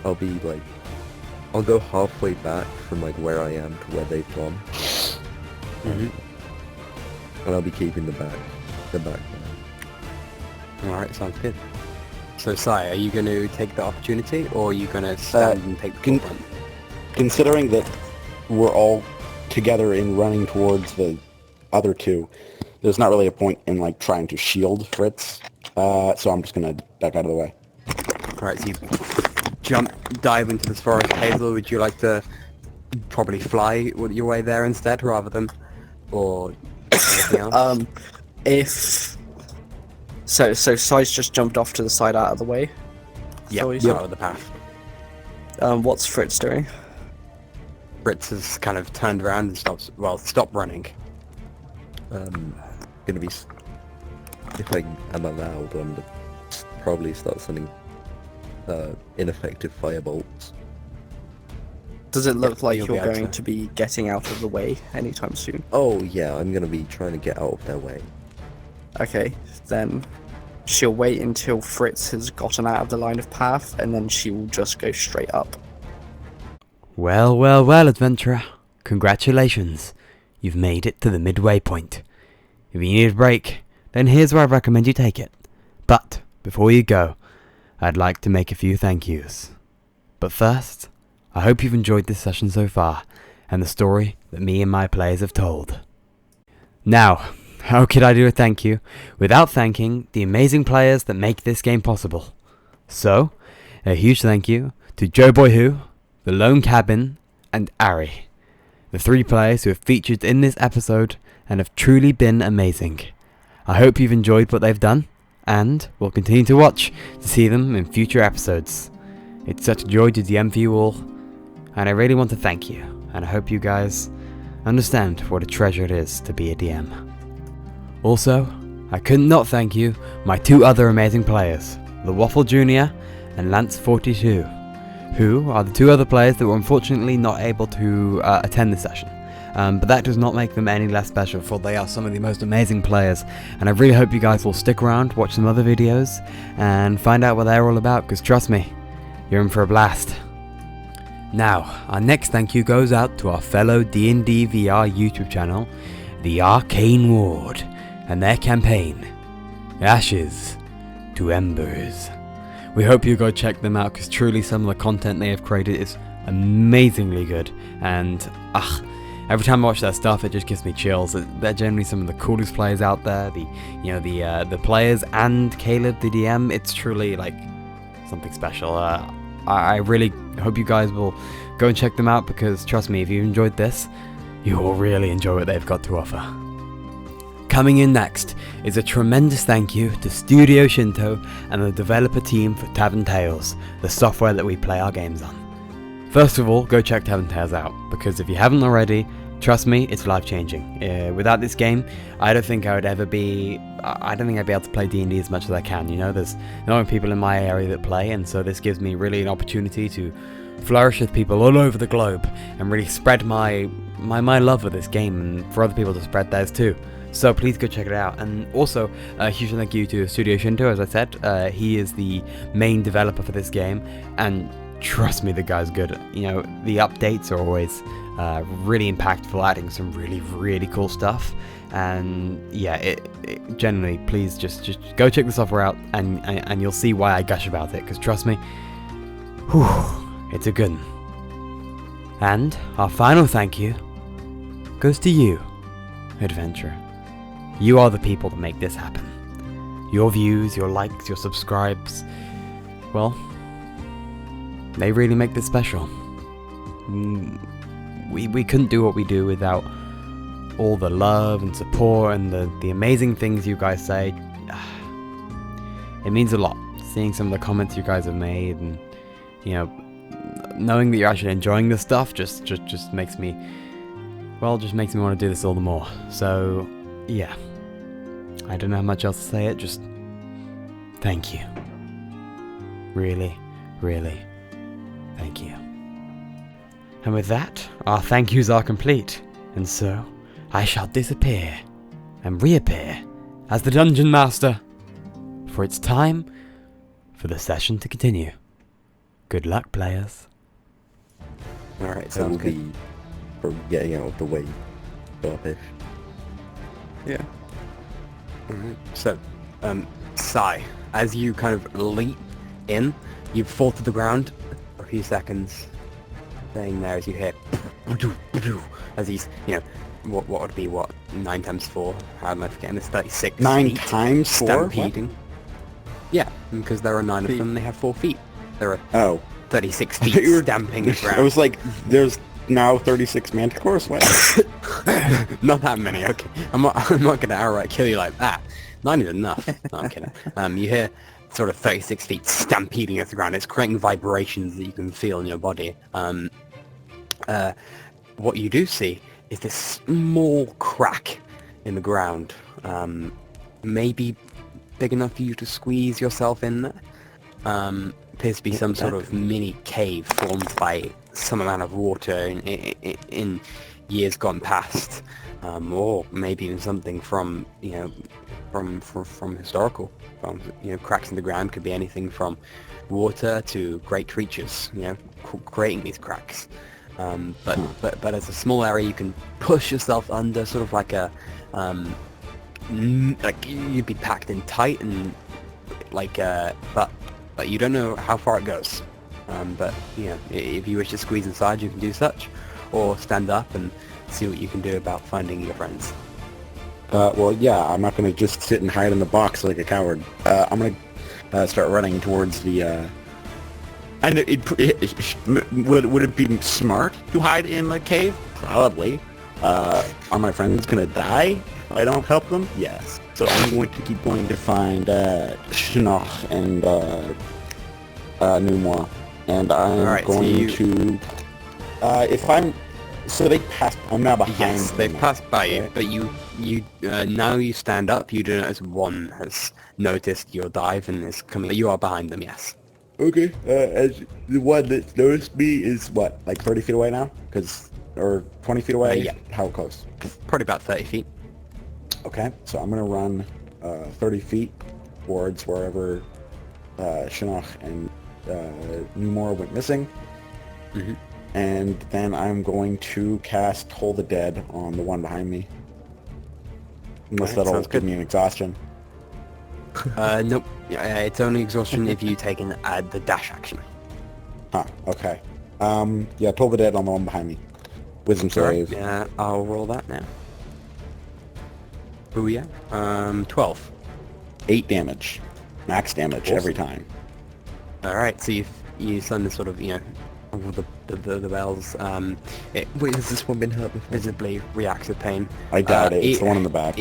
I'll be like I'll go halfway back from like where I am to where they've gone. And I'll be keeping the back one. Alright, sounds good. So, Sai, are you going to take the opportunity, or are you going to stand and take the front? Considering that we're all together in running towards the other two, there's not really a point in like trying to shield Fritz. So I'm just gonna back out of the way. Alright, so you dive into this forest. Hazel, would you like to probably fly your way there instead, rather than, or anything else? So Sai's just jumped off to the side out of the way. Yeah, So he's out of the path. What's Fritz doing? Fritz has kind of turned around and stopped running. Gonna be, if I'm allowed, I'm gonna probably start sending ineffective firebolts. Does it look like you'll you're be able going to. to be getting out of the way anytime soon? Oh yeah, I'm gonna be trying to get out of their way. Okay, then she'll wait until Fritz has gotten out of the line of path, and then she will just go straight up. Well, well, well, adventurer. Congratulations. You've made it to the midway point. If you need a break, then here's where I recommend you take it. But, before you go, I'd like to make a few thank yous. But first, I hope you've enjoyed this session so far, and the story that me and my players have told. Now, how could I do a thank you without thanking the amazing players that make this game possible? So, a huge thank you to Joe Boy Who, The Lone Cabin, and Ari, the 3 players who have featured in this episode and have truly been amazing. I hope you've enjoyed what they've done, and will continue to watch to see them in future episodes. It's such a joy to DM for you all, and I really want to thank you, and I hope you guys understand what a treasure it is to be a DM. Also, I could not thank you, my 2 other amazing players, the Waffle Jr. and Lance42, who are the 2 other players that were unfortunately not able to attend this session. But that does not make them any less special, for they are some of the most amazing players, and I really hope you guys will stick around, watch some other videos, and find out what they're all about, because trust me, you're in for a blast. Now, our next thank you goes out to our fellow D&D VR YouTube channel, The Arcane Horde, and their campaign, Ashes to Embers. We hope you go check them out, because truly some of the content they have created is amazingly good, and every time I watch their stuff it just gives me chills. They're generally some of the coolest players out there, the players and Caleb the DM. It's truly like something special. I really hope you guys will go and check them out, because trust me, if you enjoyed this, you will really enjoy what they've got to offer. Coming in next is a tremendous thank you to Studio Shinto and the developer team for Tavern Tales, the software that we play our games on. First of all, go check Tavern Tales out, because if you haven't already, trust me, it's life-changing. Without this game, I don't think I'd be able to play D&D as much as I can. You know, there's not many people in my area that play, and so this gives me really an opportunity to flourish with people all over the globe and really spread my love of this game, and for other people to spread theirs too. So please go check it out. And also, a huge thank you to Studio Shinto, as I said. He is the main developer for this game, and trust me, the guy's good. You know, the updates are always really impactful, adding some really, really cool stuff. And yeah, it generally, please just go check the software out, and you'll see why I gush about it, because trust me, it's a good one. And our final thank you goes to you, adventurer. You are the people that make this happen. Your views, your likes, your subscribes, well, they really make this special. We couldn't do what we do without all the love and support and the amazing things you guys say. It means a lot, seeing some of the comments you guys have made, and you know, knowing that you're actually enjoying this stuff just makes me want to do this all the more. So yeah, I don't know how much else to say. Just thank you. Really, really, thank you. And with that, our thank yous are complete, and so I shall disappear and reappear as the Dungeon Master, for it's time for the session to continue. Good luck, players. Alright, That sounds will good. be for getting out of the way. Selfish. Yeah. Alright, so, Sai, as you kind of leap in, you fall to the ground for a few seconds, staying there as you hear as he's, what would be, 9 times 4? How am I forgetting this? 36 9 feet times 4? What? stampeding. Yeah, because there are 9 of them, they have 4 feet. There are Oh. 36 I thought feet you were- stamping the I ground. was like, there's now 36 Manticores? What? Not that many, okay. I'm not gonna outright kill you like that. 9 is enough. No, I'm kidding. You hear sort of 36 feet stampeding at the ground. It's creating vibrations that you can feel in your body. What you do see is this small crack in the ground. Maybe big enough for you to squeeze yourself in there. Appears to be some sort of mini cave formed by some amount of water in years gone past, or maybe even something from from historical. Cracks in the ground could be anything from water to great creatures. Creating these cracks. But as a small area, you can push yourself under, sort of like a like you'd be packed in tight and but you don't know how far it goes. But if you wish to squeeze inside, you can do such, or stand up and see what you can do about finding your friends. Well, yeah, I'm not gonna just sit and hide in the box like a coward. I'm gonna start running towards the, and would it be smart to hide in the cave? Probably. Are my friends gonna die if I don't help them? Yes. So I'm going to keep going to find Shinnok and Numor, and I'm Alright, so going to. If I'm, so they passed. I'm now behind. Yes, they've them, passed by you, right? but you now you stand up. You do notice one has noticed your dive and is coming. You are behind them. Yes. Okay, as the one that's noticed me is what, like 30 feet away now? Or 20 feet away? Yeah. How close? Probably about 30 feet. Okay, so I'm gonna run 30 feet towards wherever Shinnok and Numor went missing. Mhm. And then I'm going to cast Toll the Dead on the one behind me. Unless Alright, that'll sounds give good. me an exhaustion. Nope. It's only exhaustion if you take the dash action. Huh, okay. Yeah, Toll the Dead on the one behind me. Wisdom save. Yeah, I'll roll that now. Booyah. 12. 8 damage. Max damage every Awesome. time. Alright, so you suddenly sort of, all the bells, it Wait, has this one been hurt before? visibly reacts with pain. I doubt it. It's the one in the back.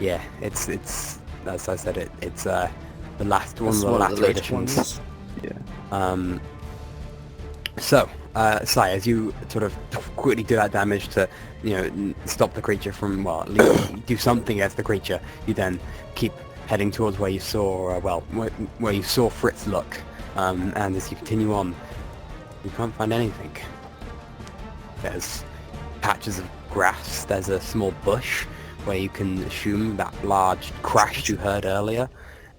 Yeah, it's as I said, it's the last one of That's the one of latter the later editions. ones. Yeah. So, Sai, as you sort of quickly do that damage to, stop the creature from, well, at least do something against the creature, you then keep heading towards where you saw, where you saw Fritz look. And as you continue on, you can't find anything. There's patches of grass, there's a small bush where you can assume that large crash you heard earlier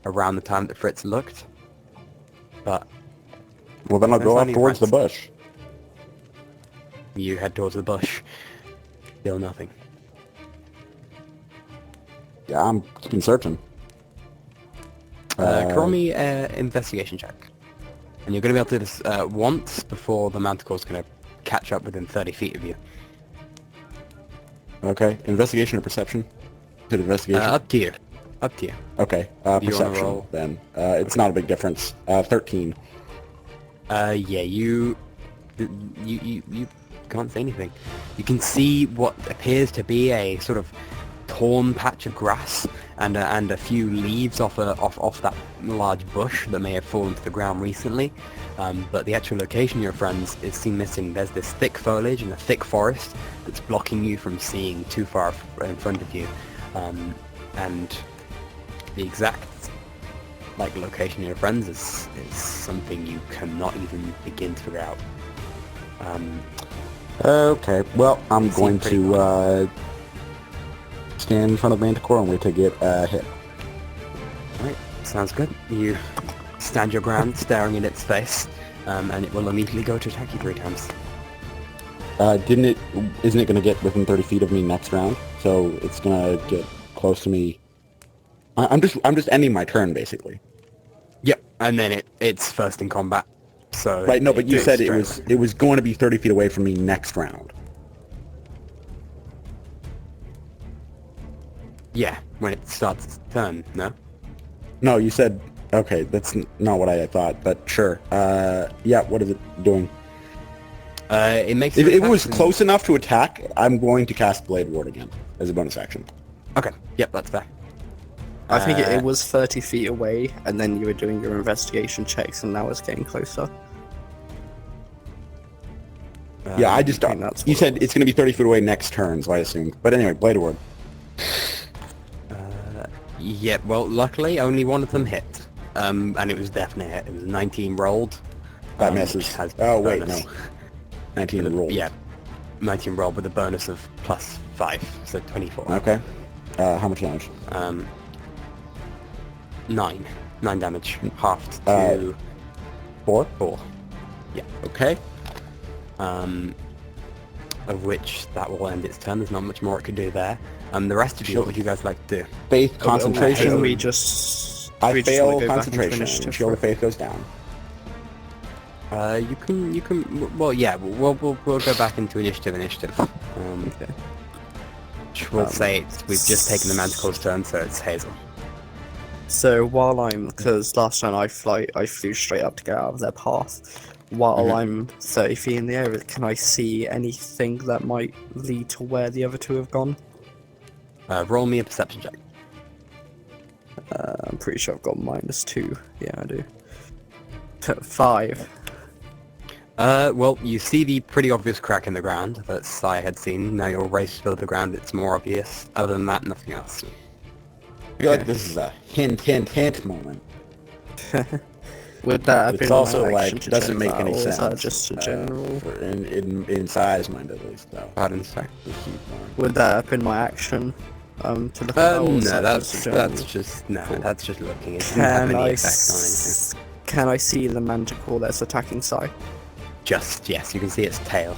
around the time that Fritz looked. But Well, then I'll There's go off only towards the rats. bush. you head towards the bush. Still nothing. Yeah, I'm keeping searching. Roll me investigation check. And you're going to be able to do this once before the Manticore's going to catch up within 30 feet of you. Okay, investigation or perception? Good investigation. Up to you. Up to you. Okay, you wanna perception roll? then. It's not a big difference. 13. Yeah, you can't see anything. You can see what appears to be a sort of torn patch of grass and a few leaves off that large bush that may have fallen to the ground recently. But the actual location of your friends is seen missing. There's this thick foliage and a thick forest that's blocking you from seeing too far in front of you. And the exact location of your friends is something you cannot even begin to figure out. Okay, well, I'm Seemed going pretty to stand in front of Manticore and wait to get hit. Alright, sounds good. You stand your ground, staring in its face, and it will immediately go to attack you 3 times. Isn't it gonna get within 30 feet of me next round? So it's gonna get close to me. I'm just ending my turn, basically. Yep, and then it's first in combat. So Right, no, but you it's said straight it was going to be 30 feet away from me next round. Yeah, when it starts its turn, no? No, you said, okay, that's not what I thought, but sure. Yeah, what is it doing? It makes If your it was attacks close enough to attack, I'm going to cast Blade Ward again as a bonus action. Okay, yep, that's fair. I think Uh, it was 30 feet away, and then you were doing your investigation checks, and now it's getting closer. Yeah, I think that's you what said it was. it's going to be 30 feet away next turn, so I assumed. But anyway, Blade Ward. Yep, well, luckily only one of them hit. And it was definitely a hit. It was 19 rolled. That which misses. has Oh, wait, bonus. no. 19 rolled. Yeah, 19 rolled with a bonus of +5, so 24. Okay. How much damage? 9 damage, halved Uh, to 4? 4. Yeah. Okay. Of which that will end its turn. There's not much more it could do there. The rest of you, what would you guys like to do? Faith, concentration. Can we just... I we just wanna fail go back into concentration. initiative Shield of for- Faith goes down. You can. Well, yeah. We'll go back into initiative. Okay. Which we'll say we've just taken the Manticore's turn, so it's Hazel. So while I'm... Because last time I flew straight up to get out of their path. While I'm 30 feet in the air, can I see anything that might lead to where the other two have gone? Roll me a perception check. I'm pretty sure I've got -2. Yeah, I do. 5. Well, you see the pretty obvious crack in the ground that Sai had seen. Now you're raced to the ground, it's more obvious. Other than that, nothing else. I feel like this is a hint moment. Would that have It's been also my like action to doesn't check make that, any or sense. is that just a general? In size, mind at least, though. Pardon, sorry. Would that have been my action? To look at that, or No, is that that's just a general? that's just looking. It doesn't have Can any I effect on anything. can I see the manticore that's attacking Sai? Just, yes, you can see its tail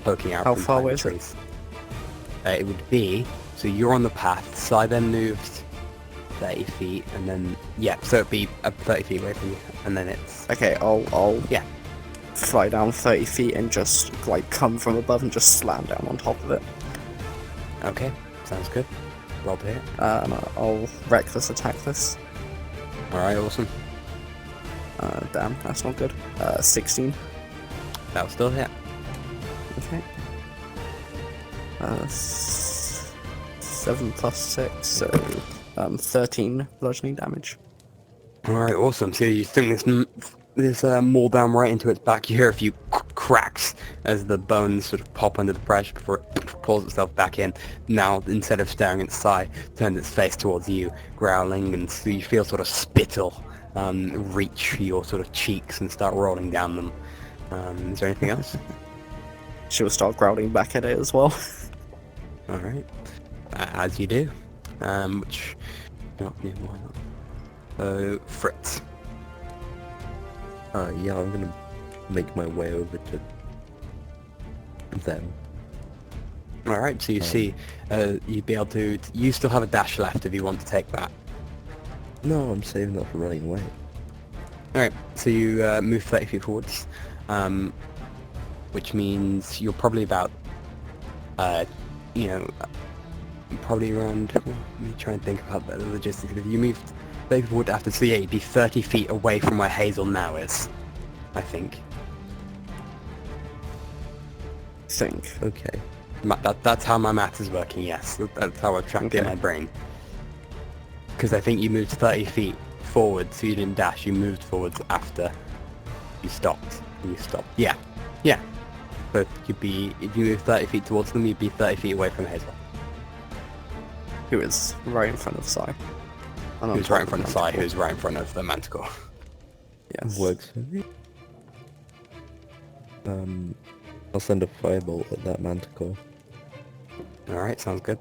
poking out How from far behind away the is it? trees. It would be, so you're on the path, Sai then moved 30 feet, and then, yeah, so it'd be 30 feet away from you, and then it's, Okay, I'll yeah. fly down 30 feet and just like come from above and just slam down on top of it. Okay, sounds good. Roll to hit. I'll reckless attack this. Alright, awesome. Damn, that's not good. 16. That'll still hit. Okay. 7 plus 6, so 13 bludgeoning damage. Alright, awesome. So you think this maul down right into its back. You hear a few cracks as the bones sort of pop under the pressure before it pulls itself back in. Now, instead of staring at its side, turns its face towards you, growling, and so you feel sort of spittle reach your sort of cheeks and start rolling down them. Is there anything else? She'll start growling back at it as well. Alright. As you do. Which... why not? Fritz. Yeah, I'm gonna make my way over to them. Alright, so you see, you'd be able to... You still have a dash left if you want to take that. No, I'm saving that for running away. Alright, so you move 30 feet forwards, which means you're probably about, probably around, well, let me try and think about the logistics. If you move 30 feet forward after, so yeah, you'd be 30 feet away from where Hazel now is, I think. Okay. That's how my math is working, yes. That's how I've tracked it in Okay. my brain. Because I think you moved 30 feet forward, so you didn't dash, you moved forwards after you stopped. And you stopped. Yeah. Yeah. But you'd be, if you move 30 feet towards them, you'd be 30 feet away from Hazel. Who is right in front of Sai. And on Who's top right in front of Sai, Manticore. who's right in front of the Manticore. Yes. Works for me. I'll send a firebolt at that manticore. Alright, sounds good.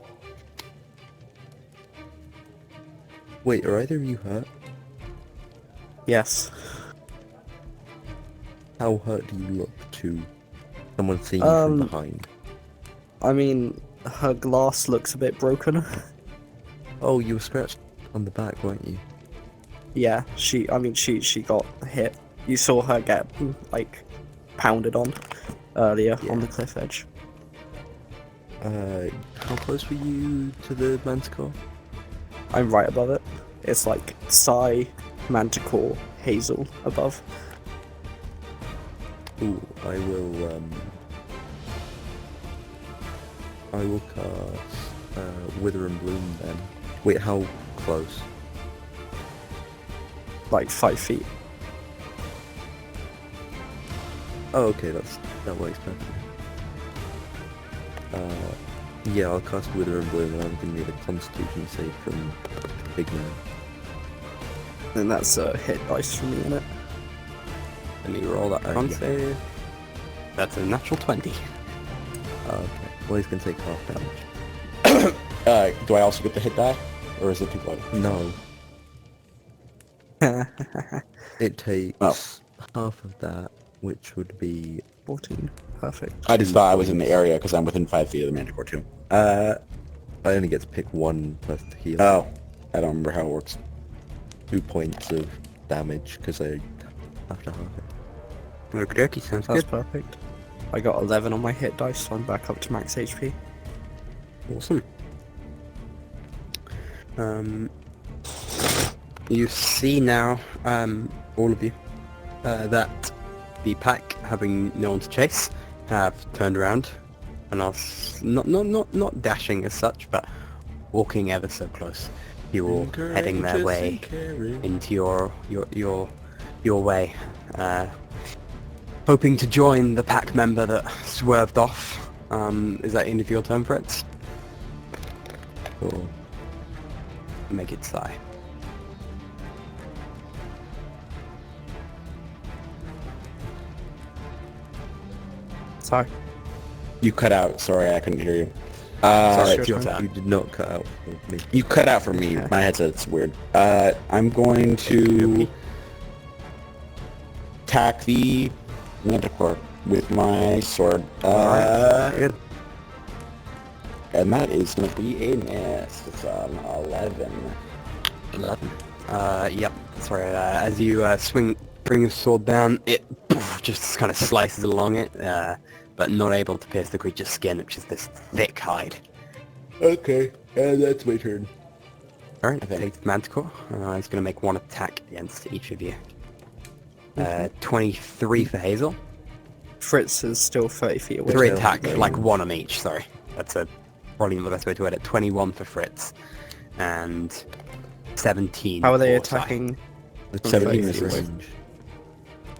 Wait, are either of you hurt? Yes. How hurt do you look to Someone seeing you from Um, behind. I mean, her glass looks a bit broken. Oh, you were scratched on the back, weren't you? Yeah, she got hit. You saw her get, like, pounded on earlier on Yeah. the cliff edge. How close were you to the Manticore? I'm right above it. It's like Psy, Manticore, Hazel above. Ooh, I will cast Wither and Bloom then. Wait, how close? Like 5 feet. Oh, okay, that works perfectly. Yeah, I'll cast Wither and Bloom, and I'm gonna need a Constitution save from Big Man. And that's a hit dice for me, innit? Let me roll that con yeah. save. That's a natural 20. Oh, okay. Well, he's gonna take half damage. Do I also get the hit die? Or is it too low? No, it takes Oh. half of that, which would be 14. Perfect. I just thought I was in the area because I'm within 5 feet of the Manticore too. I only get to pick one plus to heal. Oh, I don't remember how it works. 2 points of damage because I have to half it. Okey-dokey, sounds That's good. perfect. I got 11 on my hit dice, so I'm back up to max HP. Awesome. You see now, all of you, that the pack, having no one to chase, have turned around and are not dashing as such, but walking ever so close. You all heading their way into your way, hoping to join the pack member that swerved off. Is that end of your turn, Fritz? Cool. Make it sigh. Sorry. You cut out. Sorry, I couldn't hear you. Sorry, sure, it's your sure. turn. You did not cut out for me. You cut out for me. My headset's weird. I'm going to attack the Manticore with my sword. Good. And that is going to be a miss. It's an 11. 11. Yep. Sorry. As you bring your sword down, it just kind of slices along it, but not able to pierce the creature's skin, which is this thick hide. Okay, and that's my turn. All right. Takes Manticore. He's going to make one attack against each of you. 23 for Hazel. Fritz is still 30 feet away. 3 so- attack, like one on each. Sorry, that's probably not the best way to word it. 21 for Fritz, and 17. How are they for Sai. attacking? It's 17 30 misses. range.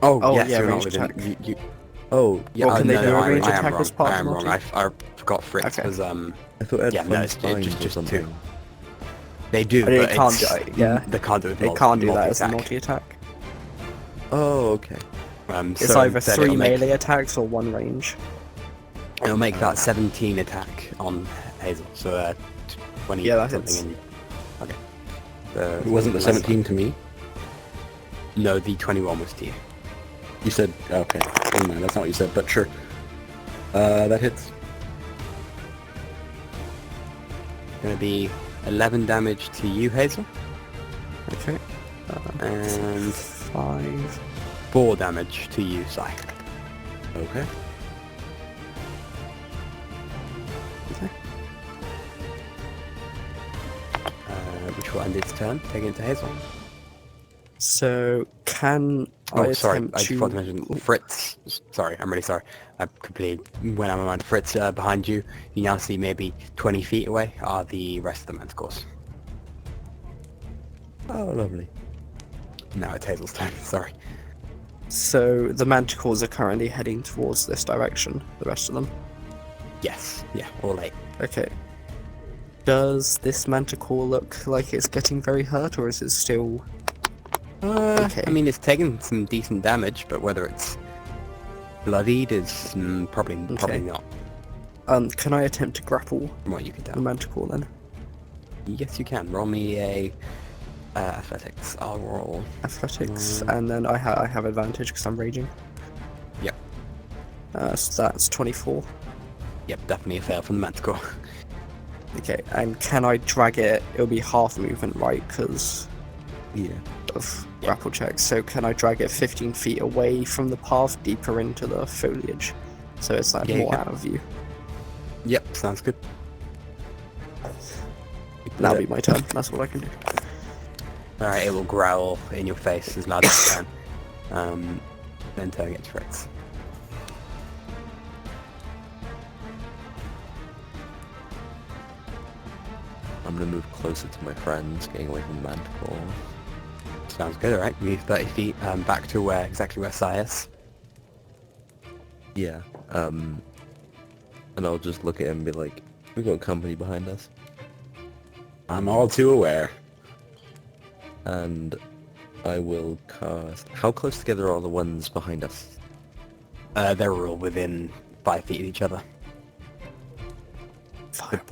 Oh, yes, yeah, you're not ranged within. attack. You, Oh, yeah, Well, can they no, do a I am- ranged I am attack wrong. as part I of am the wrong. multi? I forgot Fritz Okay. was I thought it had yeah, no, fun it's spines just or two. something. They do, But it but can't it's, do it, yeah. they can't do it. They can't do that as a multi-attack. multi-attack. Oh, okay. It's So either instead 3 it'll make- melee attacks or 1 range. It'll make that 17 attack on Hazel. So 20 Yeah, that something. hits. Okay. So It wasn't the 17 to me? No, the 21 was to you. You said, okay. Never mind, that's not what you said, but sure. That hits. Gonna be 11 damage to you, Hazel, Okay. and 5. 4 damage to you, Sai. Okay. Which will end its turn, taking it to Hazel. So, can I Oh, sorry, attempt I just to... forgot to mention, Fritz, sorry, I'm really sorry. I completely went out of my mind. Fritz, behind you, you now see maybe 20 feet away are the rest of the Manticores. Oh, lovely. Now it's Hazel's turn, sorry. So, the Manticores are currently heading towards this direction, the rest of them. Yes, yeah, all 8. Okay. Does this Manticore look like it's getting very hurt, or is it still... Okay. I mean, it's taken some decent damage, but whether it's bloodied is probably not, Can I attempt to grapple from what you can the tell. Manticore then? Yes, you can. Roll me a athletics. I'll roll. Athletics, and then I have advantage because I'm raging. Yep. So that's 24. Yep, definitely a fail from the Manticore. Okay, and can I drag it? It'll be half movement, right? Because Yeah. of grapple checks. So can I drag it 15 feet away from the path, deeper into the foliage? So it's like Yeah, you more can. out of view. Yep, sounds good. That'll be my turn. That's what I can do. Alright, it will growl in your face as loud as it can. Then turn against Fritz. I'm gonna move closer to my friends, getting away from the Manticore. Sounds good, alright. Move 30 feet back to exactly where Sai is. Yeah. And I'll just look at him and be like, "We've got company behind us." I'm all too aware. And I will cast... How close together are the ones behind us? They're all within 5 feet of each other.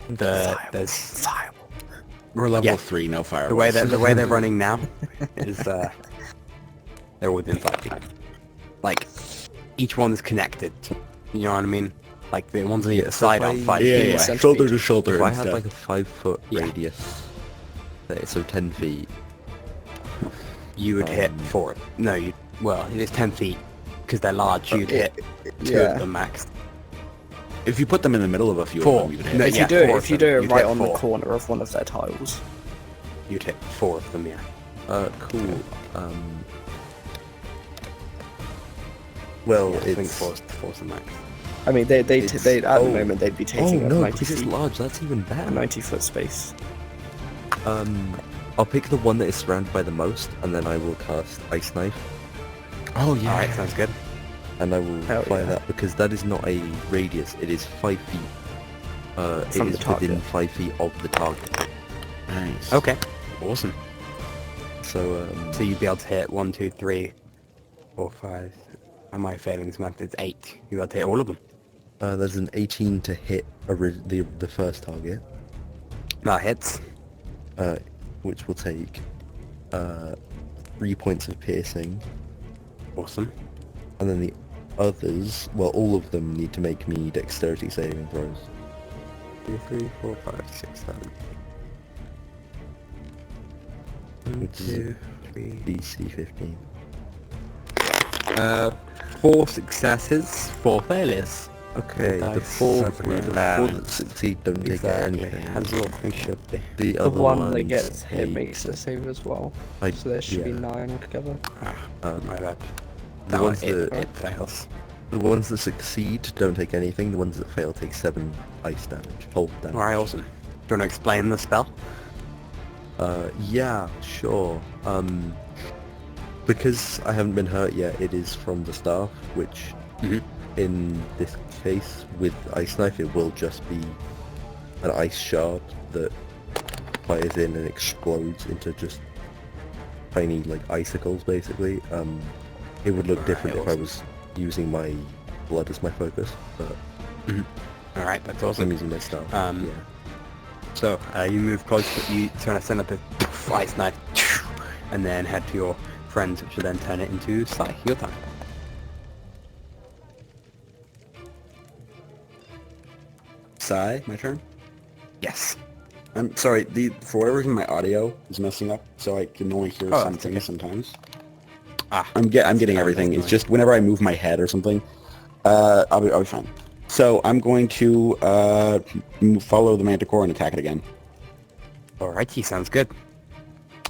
There's We're level Yeah. 3, no fire. the way they're running now is they're within 5 feet. Like each one is connected. You know what I mean? Like the ones on either side are 5 Yeah, feet yeah, away. centimeters. shoulder to shoulder If I and had stuff. like a 5-foot Yeah. radius, so 10 feet, You would hit 4. No, you. Well, it is 10 feet because they're large. You'd hit 2 yeah. of them max. If you put them in the middle of a few 4. of them, you would hit. No, If yeah, you do it, 4 if of you them. do it You'd right hit on 4. the corner of one of their tiles. You'd hit 4 of them, yeah. cool. Well, Yeah, I think it's... 4's the max. I mean, they at It's- the oh. moment they'd be Oh taking up no, 90 because it's feet, large, that's even a better. 90-foot space. I'll pick the one that is surrounded by the most, and then I will cast Ice Knife, Oh yeah. Alright, sounds good. and I will Hell fire yeah. that, because that is not a radius, it is 5 feet. It From is the target. within 5 feet of the target. Nice. Okay. Awesome. So, So you'd be able to hit 1, 2, 3, 4, 5. Am I failing this math? It's 8. You'd be able to hit all of them. there's an 18 to hit the first target, That hits. which will take 3 points of piercing, Awesome. and then the others, well, all of them need to make me dexterity saving throws. 2, 3, 4, 5, 6, 7. 1, Which is 2, 3. DC 15. 4 successes, 4 failures. Okay, the Dice. 4 That's the round. 4 that succeed don't take anything. As well, they should be. The The other one that ones gets hit take- makes a save as well. I- So there should be yeah. 9 altogether. My bad. The No, ones it that fails. the ones that succeed don't take anything. The ones that fail take 7 ice damage, cold damage. Alright, awesome. Do you want to explain the spell? Yeah, sure. Because I haven't been hurt yet, it is from the staff, which Mhm. in this case with Ice Knife it will just be an ice shard that fires in and explodes into just tiny like icicles basically. It would look different if I awesome. was using my blood as my focus, but Alright, that's I'm awesome. using my staff. Um, yeah. So, you move close, you try to send up a ice knife, and then head to your friends, which will then turn it into Sai. Your turn. Sai, my turn. Yes. I'm sorry. For whatever reason, my audio is messing up, so I can only hear Oh, some that's things okay. sometimes. Ah, I'm getting that's everything. It's annoying. just whenever I move my head or something, I'll be fine. So I'm going to follow the Manticore and attack it again. alrighty, sounds good.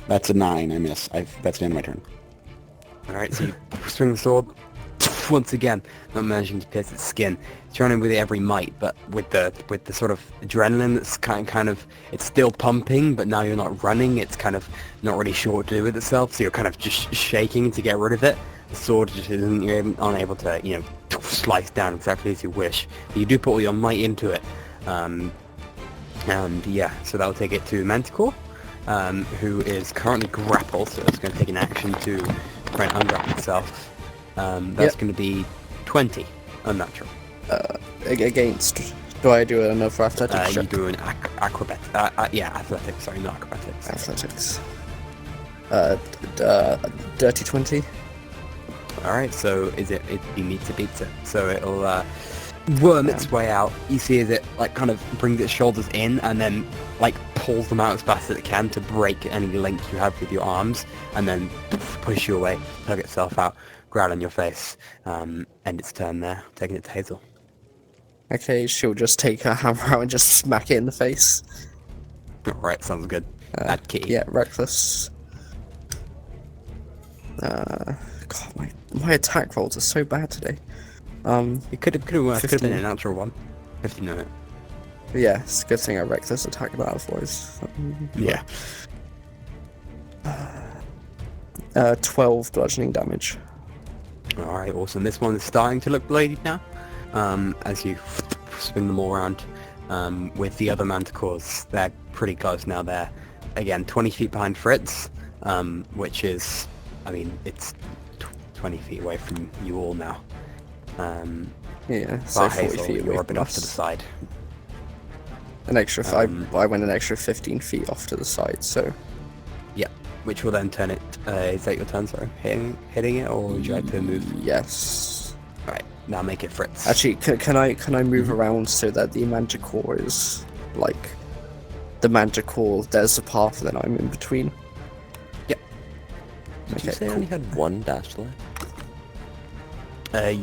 That's a 9. I miss. That's the end of my turn. Alright, so you swing the sword, once again, not managing to pierce its skin. Trying it with every might, but with the sort of adrenaline that's kind of, it's still pumping, but now you're not running, it's kind of not really sure what to do with itself, so you're kind of just shaking to get rid of it. The sword just isn't, you're unable to, slice down exactly as you wish. But you do put all your might into it. And yeah, so that'll take it to Manticore, who is currently grappled, so it's going to take an action to try and ungrapple itself. That's Yep. going to be 20, unnatural. Against... Do I do another athletics You check? do an acrobat. Yeah, athletics. Sorry, not acrobatics. Athletics. Dirty 20. Alright, so it needs a pizza. So it'll worm its way out. You see as it like kind of brings its shoulders in and then like pulls them out as fast as it can to break any link you have with your arms, and then push you away, tug itself out, growl on your face, end its turn there, taking it to Hazel. Okay, she'll just take her hammer out and just smack it in the face. Alright, sounds good. That kitty. Yeah, reckless. God, my attack rolls are so bad today. It could have been a 15. natural one. 15 on it. Yeah, it's a good thing I reckless attack that otherwise. Yeah. 12 bludgeoning damage. Alright, awesome. This one is starting to look bloodied now. As you swing them all around with the other Manticores. They're pretty close now. They're, again, 20 feet behind Fritz, which is, I mean, it's 20 feet away from you all now. Yeah, so 40 Hazel, feet away you're a bit from off to the us. side. An extra 5, I went an extra 15 feet off to the side, so... Yeah, which will then turn it, is that your turn, sorry? Hitting it, or would you like to move? Yes. Alright, now make it Fritz. Actually, can I move around so that the Manticore is, like... The Manticore, there's a path that I'm in between? Yep. Did you Okay, say I cool. only had one dash left?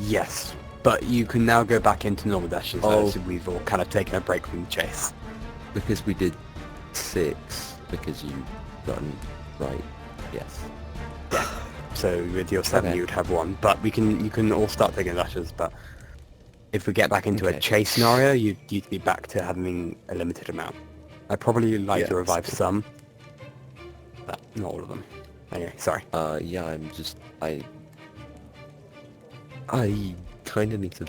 Yes, but you can now go back into normal dashes, Oh. so we've all kind of taken a break from the chase. Because we did 6, because you gotten right. Yes. Yeah. So with your 7 Okay. you would have 1, but you can all start taking dashes, but if we get back into a Okay. chase scenario, you'd be back to having a limited amount. I'd probably like Yeah, to revive that's good. some, but not all of them. Anyway, sorry. Yeah, I kind of need to...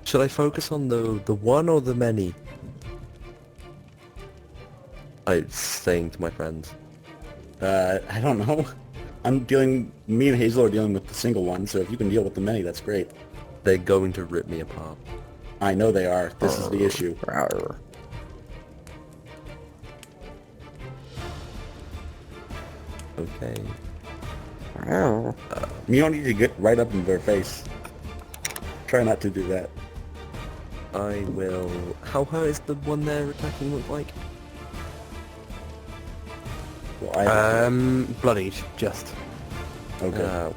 Should I focus on the one or the many? I'm saying to my friends. I don't know. Me and Hazel are dealing with the single one, so if you can deal with the many, that's great. They're going to rip me apart. I know they are. This is the issue. Rawr. Okay. Rawr. You don't need to get right up in their face. Try not to do that. I will... How high is the one they're attacking look like? Well, Bloodied, just. okay. Well.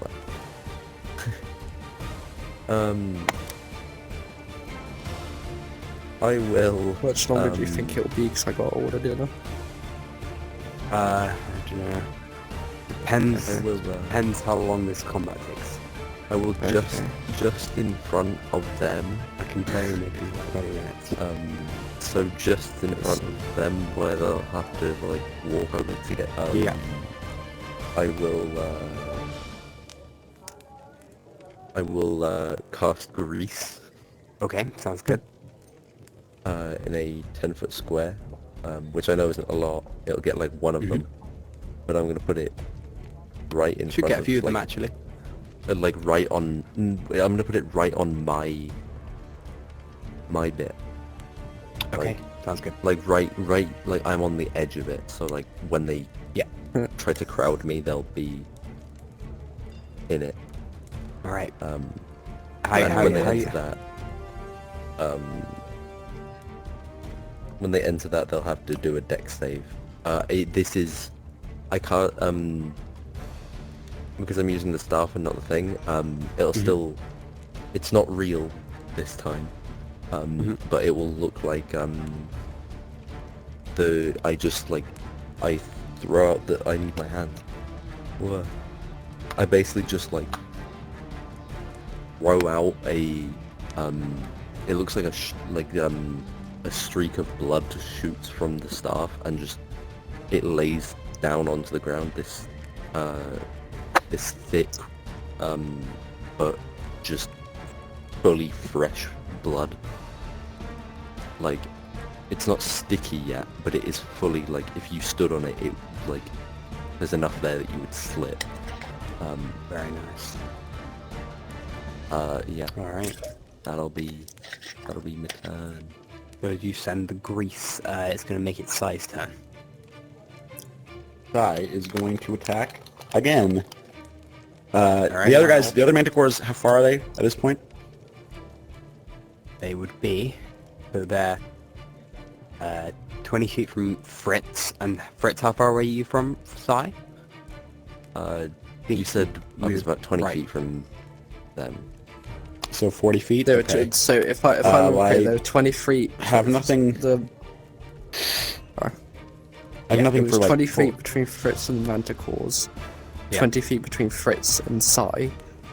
I will... How much longer do you think it'll be? Because I got to order dinner. I don't know. Depends. I will, Depends how long this combat takes. I will just in front of them. I can tell you maybe 20 minutes. So just in front of them where they'll have to like walk over to get. Yeah. I will cast grease Okay, sounds good. in a 10-foot square, which I know isn't a lot. It'll get like one of them, but I'm gonna put it right in Should front get a few of them like, actually. like right on. I'm gonna put it right on my bit. Okay, sounds good. Like right, like I'm on the edge of it. So like when they try to crowd me, they'll be in it. All right. And How when they you- enter that, when they enter that, they'll have to do a dex save. This is, I can't, because I'm using the staff and not the thing. It'll still, it's not real this time. But it will look like I throw out I need my hand. What? I basically just like throw out a it looks like a streak of blood shoots from the staff and just it lays down onto the ground. This thick but just fully fresh blood. Like, it's not sticky yet, but it is fully, like, if you stood on it, like, there's enough there that you would slip. Very nice. Yeah, All right. that'll be my turn. So you send the grease. It's going to make its size turn. Sai is going to attack again. The other guys, the other Manticores, how far are they at this point? They would be, so they're 20 feet from Fritz, and Fritz, how far away are you from Sai? You said I was about 20 right. feet from them. So 40 feet? They were Okay. so if I'm okay, they're 20 feet. have nothing... I have nothing it was for like... 20 feet between Fritz and Manticores, Yeah. 20 feet between Fritz and Sai,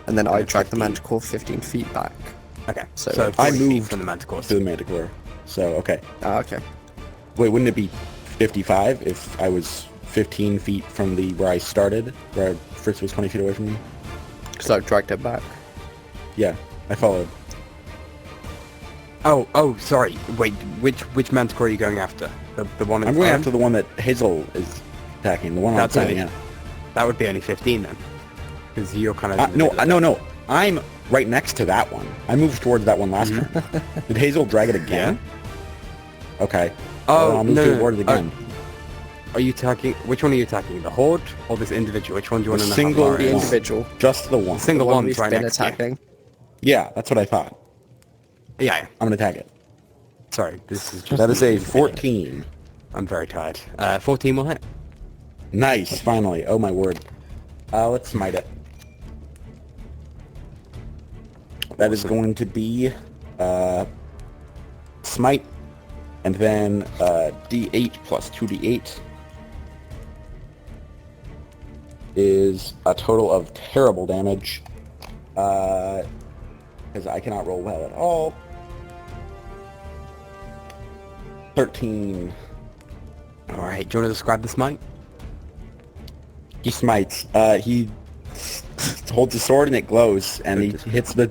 and then I dragged the 15. Manticore 15 feet back. Okay, So so I 40 feet moved from the Manticores. to the Manticore. So, okay. Okay. Wait, wouldn't it be 55 if I was 15 feet from where I started, where Fritz was 20 feet away from me? Because I dragged it back. Yeah, I followed. Oh, sorry. Wait, which Manticore are you going after? The one in I'm going front? after the one that Hazel is attacking, the one That's outside, only- yeah. That would be only 15 then. Because you're kind of... No. I'm right next to that one. I moved towards that one last turn. Did Hazel drag it again? Okay. Oh, I'll move no. towards it again. Are you attacking... Which one are you attacking? The Horde or this individual? Which one do you want to know? how single far it The is? one. individual. Just the one. Single The one one's we've right been next to you. attacking. Yeah, that's what I thought. Yeah. I'm gonna attack it. Sorry, this is just... That is a 14. I'm very tired. 14 will hit. Nice, finally. Oh my word. Let's smite it. That is going to be smite, and then D8 plus 2D8 is a total of terrible damage, because I cannot roll well at all. 13. Alright, do you want to describe the smite? He smites. He holds his sword and it glows, and he hits the...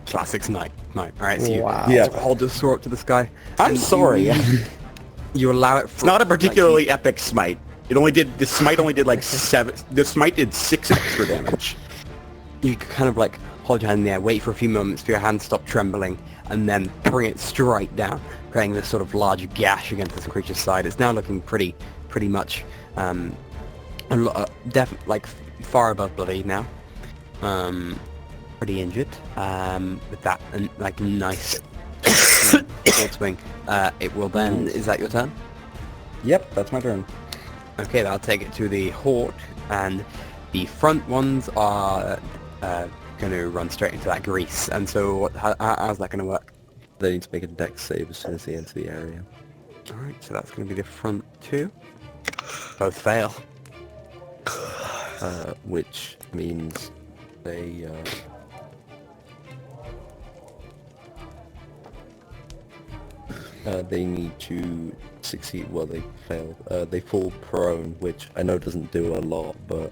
Classic smite. Alright, so you Wow. Yeah. hold the sword up to the sky. I'm and sorry. You allow it... It's not a particularly epic smite. The smite only did like 7... The smite did 6 extra damage. You kind of like hold your hand in the air, wait for a few moments for your hand to stop trembling, and then bring it straight down, creating this sort of large gash against this creature's side. It's now looking pretty much, like far above bloody now. Pretty injured. With that, like nice sword swing. It will then. Is that your turn? Yep, that's my turn. Okay, that'll take it to the Horde, and the front ones are going to run straight into that grease. And so, how's that going to work? They need to make a dex save as soon as they enter the area. Alright, so that's going to be the front two. Both fail. Which means they need to succeed. Well, they failed. They fall prone, which I know doesn't do a lot, but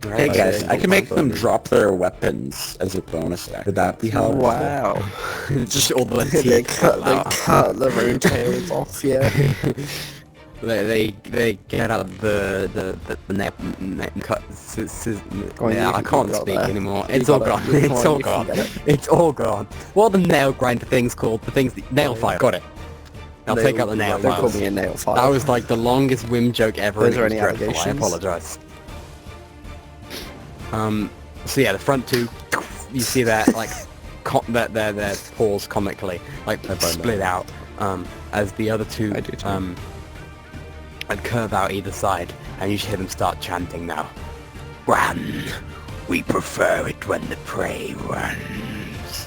Hey Alright, guys, I can make them bonus. drop their weapons as a bonus action. Would that be helpful? Wow. just all the they teeth cut fall out. the rune tails off, yeah. They get out the nail cut. Go on, Yeah, you I can can't go speak there. anymore. You It's all got gone. it. It's Come all on, you can gone. get it. It's all gone. What are the nail grinder things called? The things that nail file. Got it. I'll take out the nail Don't call files. me a nail file. That was like the longest whim joke ever. Those and are it was any dreadful. I allegations? apologise. So yeah, the front two, you see that like their paws comically like split out as the other two I do too. and curve out either side, and you just hear them start chanting now. Run! We prefer it when the prey runs.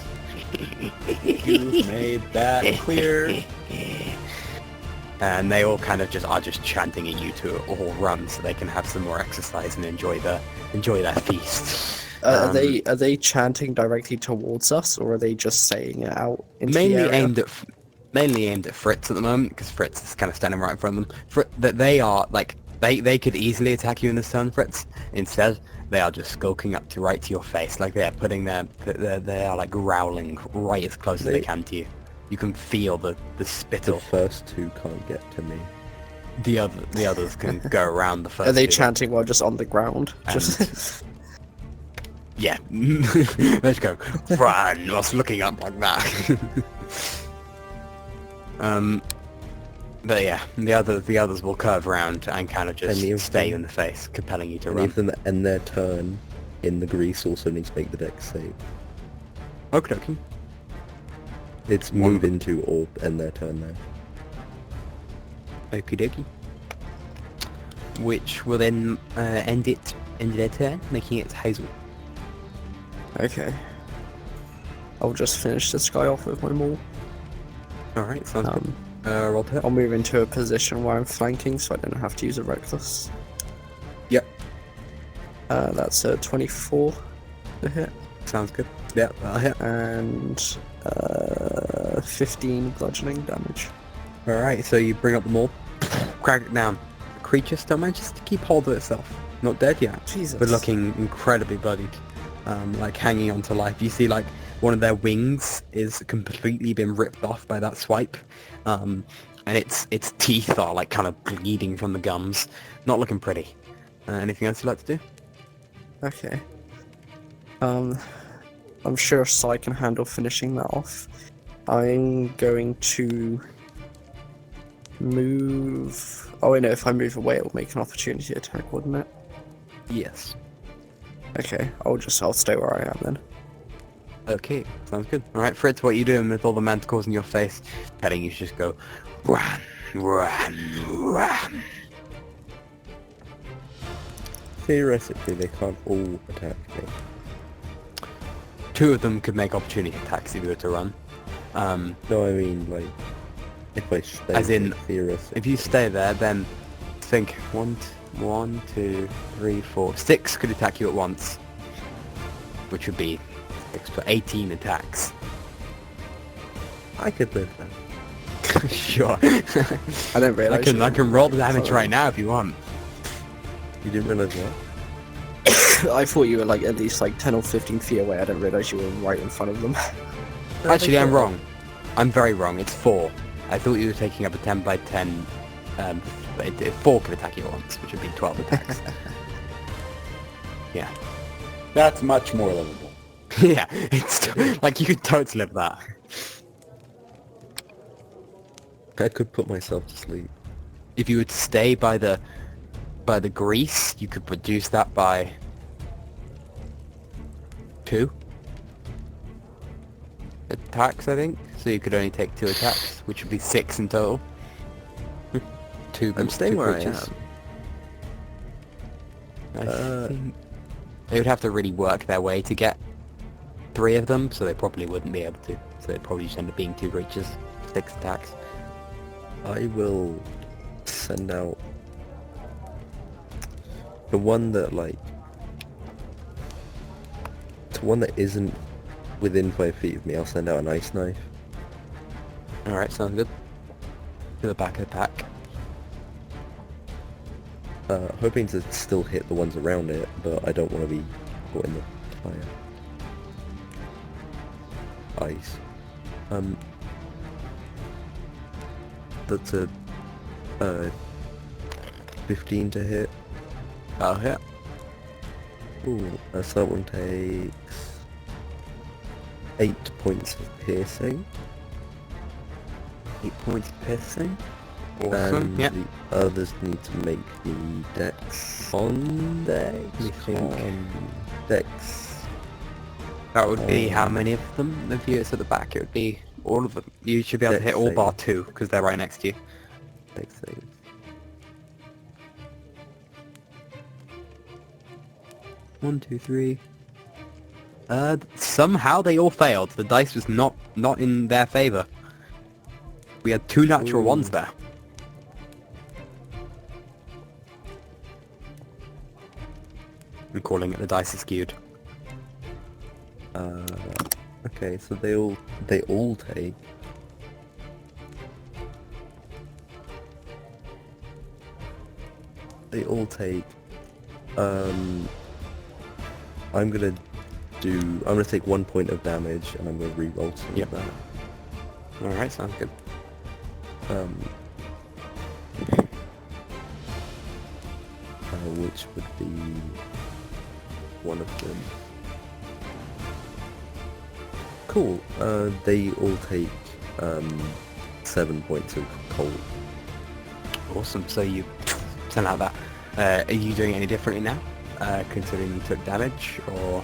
You've made that clear. And they all kind of are just chanting at you to all run so they can have some more exercise and enjoy their feast. Are they chanting directly towards us, or are they just saying it out into mainly the area? mainly aimed at Fritz at the moment, because Fritz is kind of standing right in front of them. That they are like they could easily attack you in this turn, Fritz. Instead, they are just skulking up to right to your face, like they are putting they are like growling right as close as they can to you. You can feel the the spittle. first two can't get to me. The others can go around the first. Are they two. chanting while just on the ground? Just Yeah. Let's go. Run! Whilst looking up like that. But yeah, the others will curve around and kind of just Any of stay them? in the face, compelling you to Any run. of them that end their turn in the grease also need to make the dex save. Okie dokie. It's move into or end their turn now. Okie dokie. Which will then end their turn, making it Hazel. Okay. I'll just finish this guy off with my maul. Alright, sounds good. Um, Roll to hit. I'll move into a position where I'm flanking, so I don't have to use a reckless. Yep, That's a 24 to hit, sounds good. Yep, that'll hit. and 15 bludgeoning damage. Alright, so you bring up the maul, crack it down. The creature still manages to keep hold of itself. Not dead yet, Jesus. but looking incredibly bloodied. Like hanging on to life. You see like one of their wings is completely been ripped off by that swipe. And its teeth are like kind of bleeding from the gums. Not looking pretty. Anything else you'd like to do? Okay. I'm sure Sai can handle finishing that off. I'm going to move... Oh wait, no, if I move away it'll make an opportunity attack, wouldn't it? Yes. Okay, I'll stay where I am then. Okay, sounds good. Alright, Fritz, what are you doing with all the manticores in your face? Telling you to just go, run, run, run. Theoretically, they can't all attack me. 2 of them could make opportunity attacks if you were to run. No, I mean, like, if I stay As in, theoretically. if you stay there, then think 1, 2, 3, 4, 6 could attack you at once, which would be 6 for 18 attacks. I could live that. Sure. I didn't realise. I can roll the damage right now if you want. You didn't realise what? I thought you were like at least like 10 or 15 feet away. I didn't realise you were right in front of them. Actually, I'm wrong. I'm very wrong. It's 4. I thought you were taking up a 10 by 10. But 4 could attack you at once, which would be 12 attacks. Yeah. That's much more livable. Yeah, it's like you could totally live that. I could put myself to sleep. If you would stay by the grease, you could reduce that by 2 attacks, I think. So you could only take 2 attacks, which would be 6 in total. 2. I'm staying 2 where creatures. I am. I think they would have to really work their way to get 3 of them, so they probably wouldn't be able to. So it'd probably just end up being 2 creatures, 6 attacks. I will send out the one that, like, the one that isn't within 5 feet of me. I'll send out an ice knife. Alright, sounds good. To the back of the pack. Hoping to still hit the ones around it, but I don't want to be caught in the fire. Ice. That's a 15 to hit. Oh yeah. Ooh, so that one takes 8 points of piercing. 8 points of piercing. Awesome. And Yep. the others need to make the dex on dex. You think? On dex. That would be how many of them? If you it's at the back, it would be all of them. You should be able to hit all Dex bar 2 because they're right next to you. Dex saves. One, two, three. Somehow they all failed. The dice was not in their favor. We had 2 natural Ooh. ones there. I'm calling it the dice is skewed. Okay, so they all take. They all take. I'm gonna take 1 point of damage, and I'm gonna re-roll some Yep. of that. Alright, sounds good. Which would be one of them. Cool. They all take 7 points of cold Awesome. So you send out that. Are you doing any differently now, considering you took damage, or?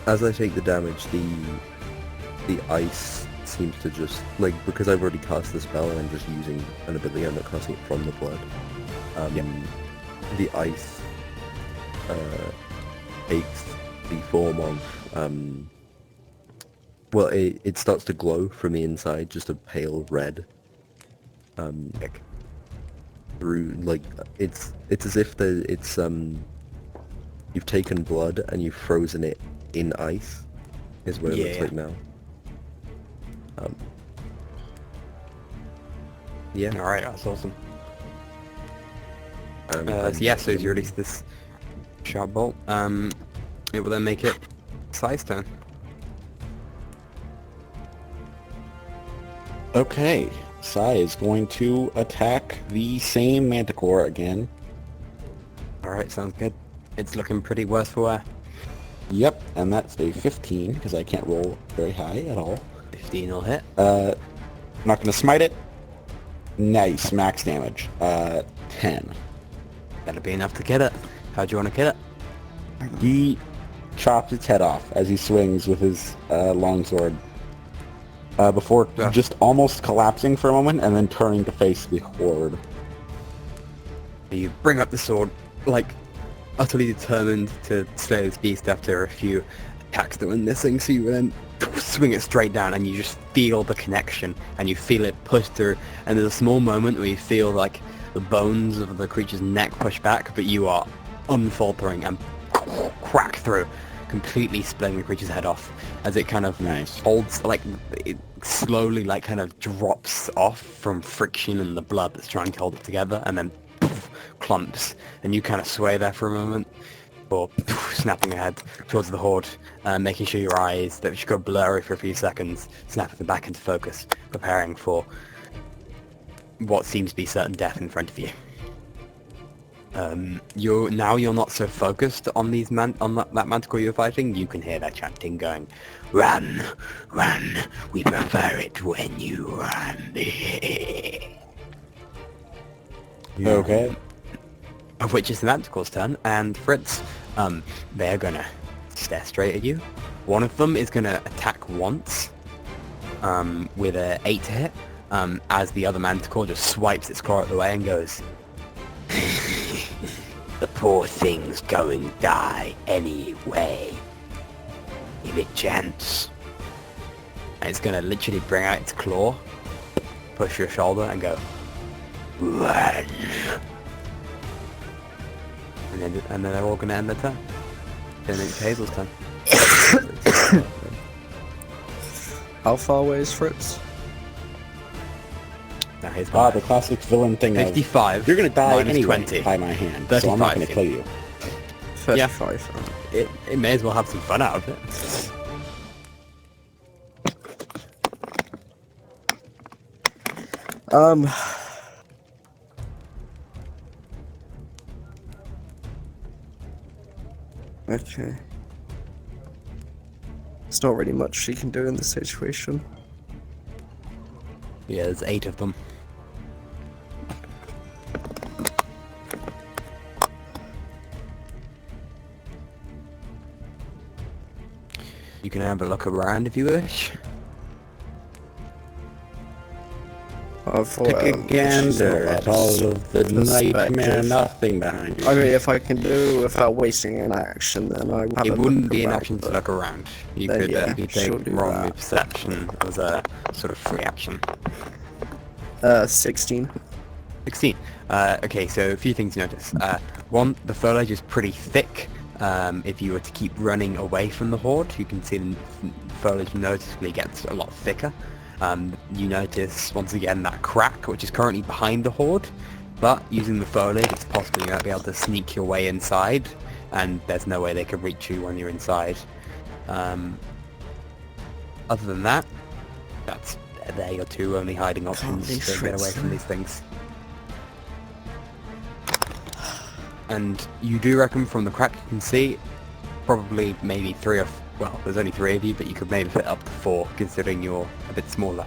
As I take the damage, the ice seems to just, like, because I've already cast the spell and I'm just using an ability, I'm not casting it from the blood. The ice takes the form of, well, it starts to glow from the inside, just a pale red. Through, like, it's as if you've taken blood and you've frozen it in ice, is what it looks like now. Yeah. Alright, that's awesome. So as you release this sharp bolt, it will then make it Sai's turn. Okay, Sai is going to attack the same Manticore again. Alright, sounds good. It's looking pretty worse for wear. Yep, and that's a 15, because I can't roll very high at all. 15 will hit. I'm not going to smite it. Nice, max damage. 10. That'll be enough to kill it. How do you want to kill it? He chops its head off as he swings with his longsword. Before just almost collapsing for a moment and then turning to face the horde. You bring up the sword, like, utterly determined to slay this beast after a few attacks that were missing, so you then swing it straight down and you just feel the connection and you feel it push through, and there's a small moment where you feel like the bones of the creature's neck push back, but you are unfaltering and crack through, completely splitting the creature's head off as it kind of holds, like, it slowly, like, kind of drops off from friction and the blood that's trying to hold it together, and then clumps, and you kind of sway there for a moment, or snapping ahead towards the horde, making sure your eyes, that should go blurry for a few seconds, snapping them back into focus, preparing for what seems to be certain death in front of you. You're not so focused on these that Manticore you're fighting. You can hear that chanting going, "Run, run, we prefer it when you run." Okay. Of which is the Manticore's turn, and Fritz, they're gonna stare straight at you. One of them is gonna attack once, with a 8 to hit, as the other Manticore just swipes its claw out the way and goes, "The poor thing's going to die anyway. Give it chance." And it's gonna literally bring out its claw, push your shoulder and go, "Run." And then they're all gonna end their turn. Then it's Hazel's turn. How far away is Fritz? Now here's The classic villain thing 55. of, you're gonna die minus anyway 20. by my hand, so I'm not gonna 35. kill you. 35. It may as well have some fun out of it. Okay. There's not really much she can do in this situation. Yeah, there's 8 of them. You can have a look around if you wish. I thought, Take a she's gander not at all of the nightmare perspective. nothing behind you. I mean, if I can do without wasting an action, then I would. It wouldn't be an action to look around. You Then could yeah, you she'll take do wrong that. with perception as a sort of free action. 16. 16. Okay, so a few things to notice. One, the foliage is pretty thick. If you were to keep running away from the horde, you can see the foliage noticeably gets a lot thicker. You notice, once again, that crack, which is currently behind the horde, but using the foliage, it's possible you might be able to sneak your way inside, and there's no way they can reach you when you're inside. Other than that, they're your two only hiding options leave to get away Fritz from these things. And you do reckon from the crack you can see, probably maybe well, there's only 3 of you, but you could maybe fit up to 4, considering you're a bit smaller.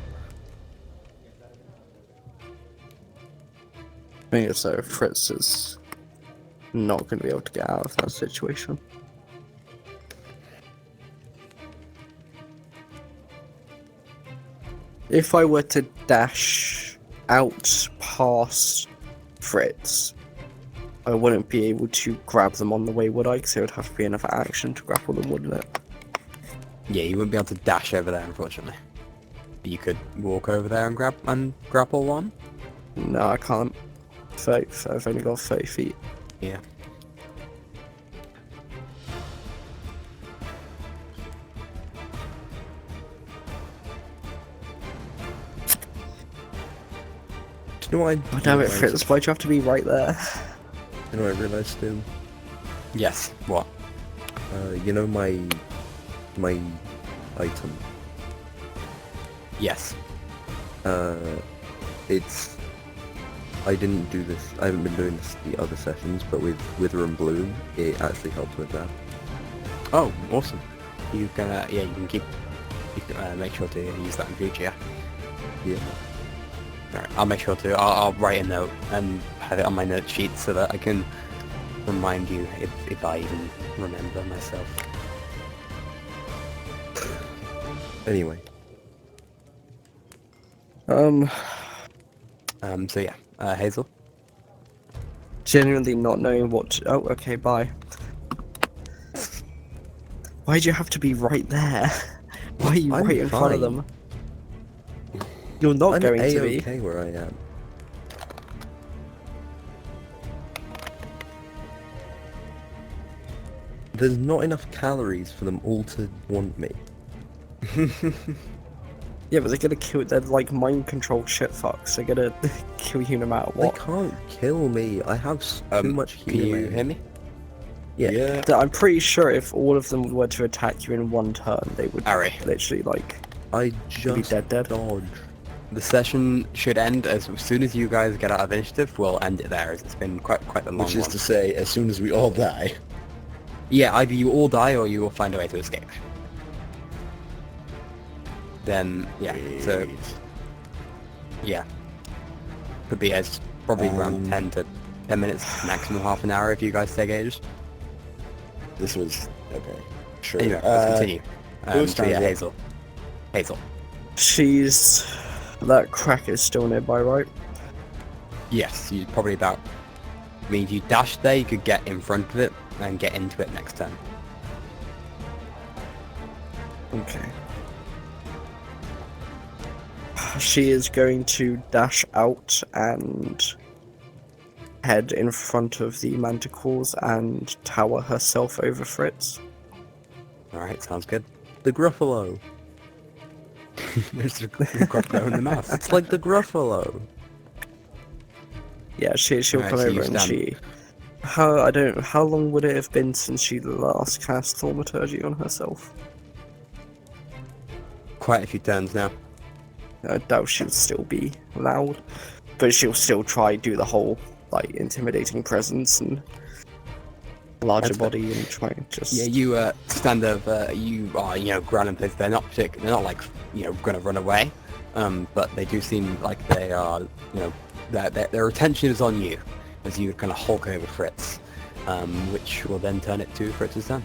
I think so. Fritz is not going to be able to get out of that situation. If I were to dash out past Fritz, I wouldn't be able to grab them on the way, would I? Because it would have to be another action to grapple them, wouldn't it? Yeah, you wouldn't be able to dash over there, unfortunately. You could walk over there and grapple one. No, I can't. I've only got 30 feet. Yeah. Do you know what I... Oh, damn it, Fritz, why'd you have to be right there? You know what I realised too? Yes. What? You know my item? Yes. It's... I didn't do this, I haven't been doing this the other sessions, but with Wither and Bloom, it actually helped with that. Oh, awesome. You can, yeah, you can make sure to use that in future. Yeah. Alright, I'll make sure to. I'll write a note and have it on my note sheet so that I can remind you if I even remember myself. Anyway. So yeah, Hazel? Genuinely not knowing what to... Oh, okay, bye. Why'd you have to be right there? Why are you I'm right in front of fine. them? You're not I'm going to be. A-okay where I am. There's not enough calories for them all to want me. Yeah, but they're gonna kill... They're like mind control shit fucks. They're gonna kill you no matter what. They can't kill me. I have too much Can you healing. hear me? Yeah. I'm pretty sure if all of them were to attack you in one turn, they would Harry. literally, like, I be just dead. dodge. The session should end as soon as you guys get out of initiative. We'll end it there, as it's been quite a long Which is one. to say, as soon as we all die. Yeah, either you all die or you will find a way to escape. Then, yeah, so, yeah. Could be as probably around 10 to 10 minutes, maximum half an hour if you guys stay engaged. This was... Okay. Sure. Anyway, let's continue. whose So turn yeah, is it? Hazel. Hazel. she's... That crack is still nearby, right? Yes, you probably about... I mean, if you dash there, you could get in front of it and get into it next turn. Okay. She is going to dash out and head in front of the Manticores and tower herself over Fritz. Alright, sounds good. The Gruffalo. There's a crocodile in the mouth. It's like the Gruffalo. Yeah, she'll Alright, come so over you and stand- she... How long would it have been since she last cast Thaumaturgy on herself? Quite a few turns now. I doubt she'll still be loud, but she'll still try do the whole like intimidating presence and larger That's fair. body and try and just Yeah, you stand over, you are, ground and place. They're not like, gonna run away. But they do seem like they are, their attention is on you as you kind of hulk over Fritz, which will then turn it to Fritz's turn.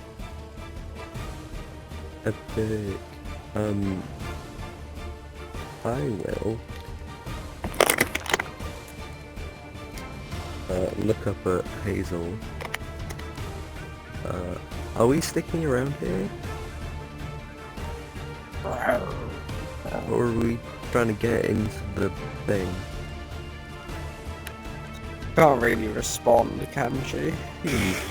Epic. I will look up at Hazel. Are we sticking around here? Or are we trying to get into the thing? can't really respond, can she?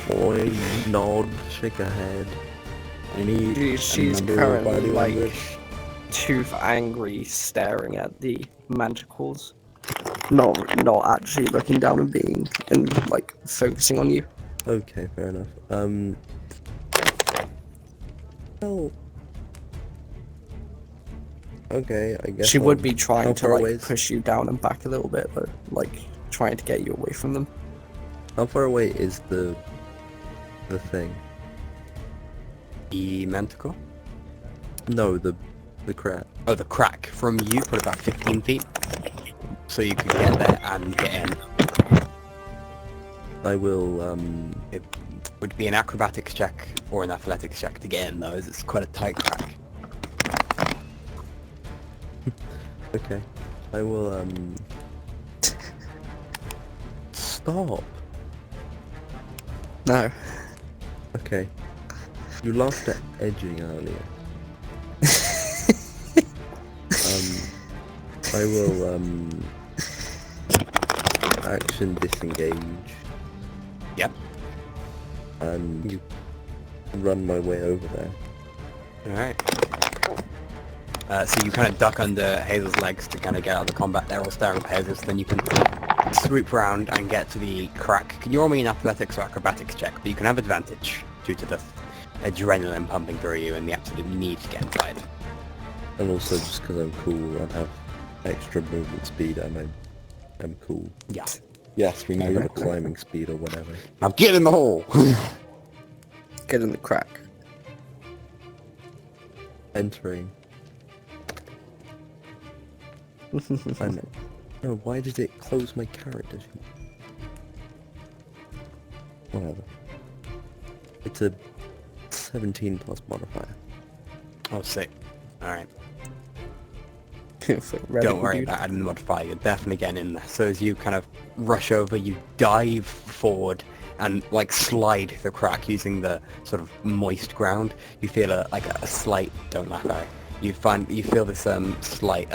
Boy, nod, shake a head. She's number of currently body like language. too angry, staring at the Manticores. Not actually looking down and being and like focusing on you. Okay, fair enough. Well... Okay, I guess She I'll- would be how trying to far away like is- push you down and back a little bit, but like trying to get you away from them. How far away is the thing? The Manticore? No, the crap. Oh, the crack from you, probably about 15 feet. So you could get there and get in. I will, It would be an acrobatics check or an athletics check to get in, though, as it's quite a tight crack. okay. I will, stop. No. Okay. You laughed at edging earlier. I will, action disengage. Yep. And you run my way over there. Alright. So you kind of duck under Hazel's legs to kind of get out of the combat. They're all staring at Hazel, so then you can swoop round and get to the crack. Can you roll me an athletics or acrobatics check? But you can have advantage due to the adrenaline pumping through you and the absolute need to get inside. And also just because I'm cool and have extra movement speed and I'm cool. Yeah. Yes, we know Or you're climbing speed or whatever. Now get in the hole! Get in the crack. Entering. And, no, why did it close my character sheet? Whatever. It's a 17 plus modifier. Oh, sick. Alright. Ready, Don't worry dude. about adding the modifier, you're definitely getting in there. So as you kind of rush over, you dive forward and like slide the crack using the sort of moist ground. You feel a slight, don't laugh at it. You feel this slight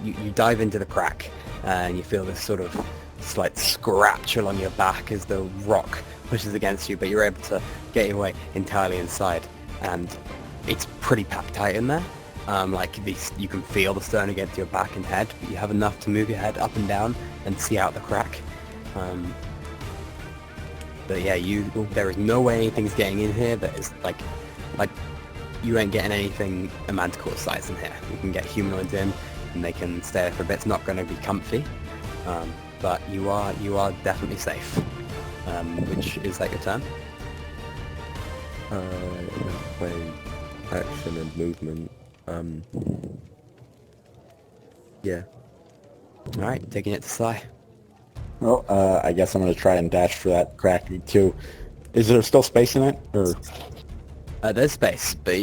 you dive into the crack and you feel this sort of slight scratch along your back as the rock pushes against you, but you're able to get your way entirely inside, and it's pretty packed tight in there. You can feel the stone against your back and head, but you have enough to move your head up and down and see out the crack. But yeah, there is no way anything's getting in here that is like you ain't getting anything a Manticore size in here. You can get humanoids in and they can stay there for a bit. It's not going to be comfy, but you are definitely safe. Which is that your turn? My action and movement. Yeah. Alright, taking it to Sai. Well, I guess I'm going to try and dash for that crack too. Is there still space in it? Or There's space, but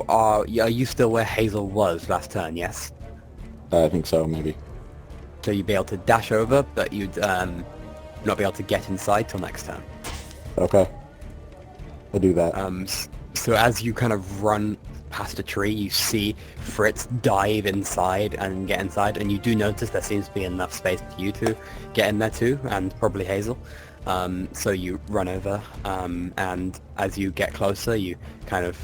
are you still where Hazel was last turn, yes? I think so, maybe. So you'd be able to dash over, but you'd not be able to get inside till next turn. Okay. I'll do that. So as you kind of run past a tree, you see Fritz dive inside and get inside, and you do notice there seems to be enough space for you to get in there too, and probably Hazel. So you run over, and as you get closer, you kind of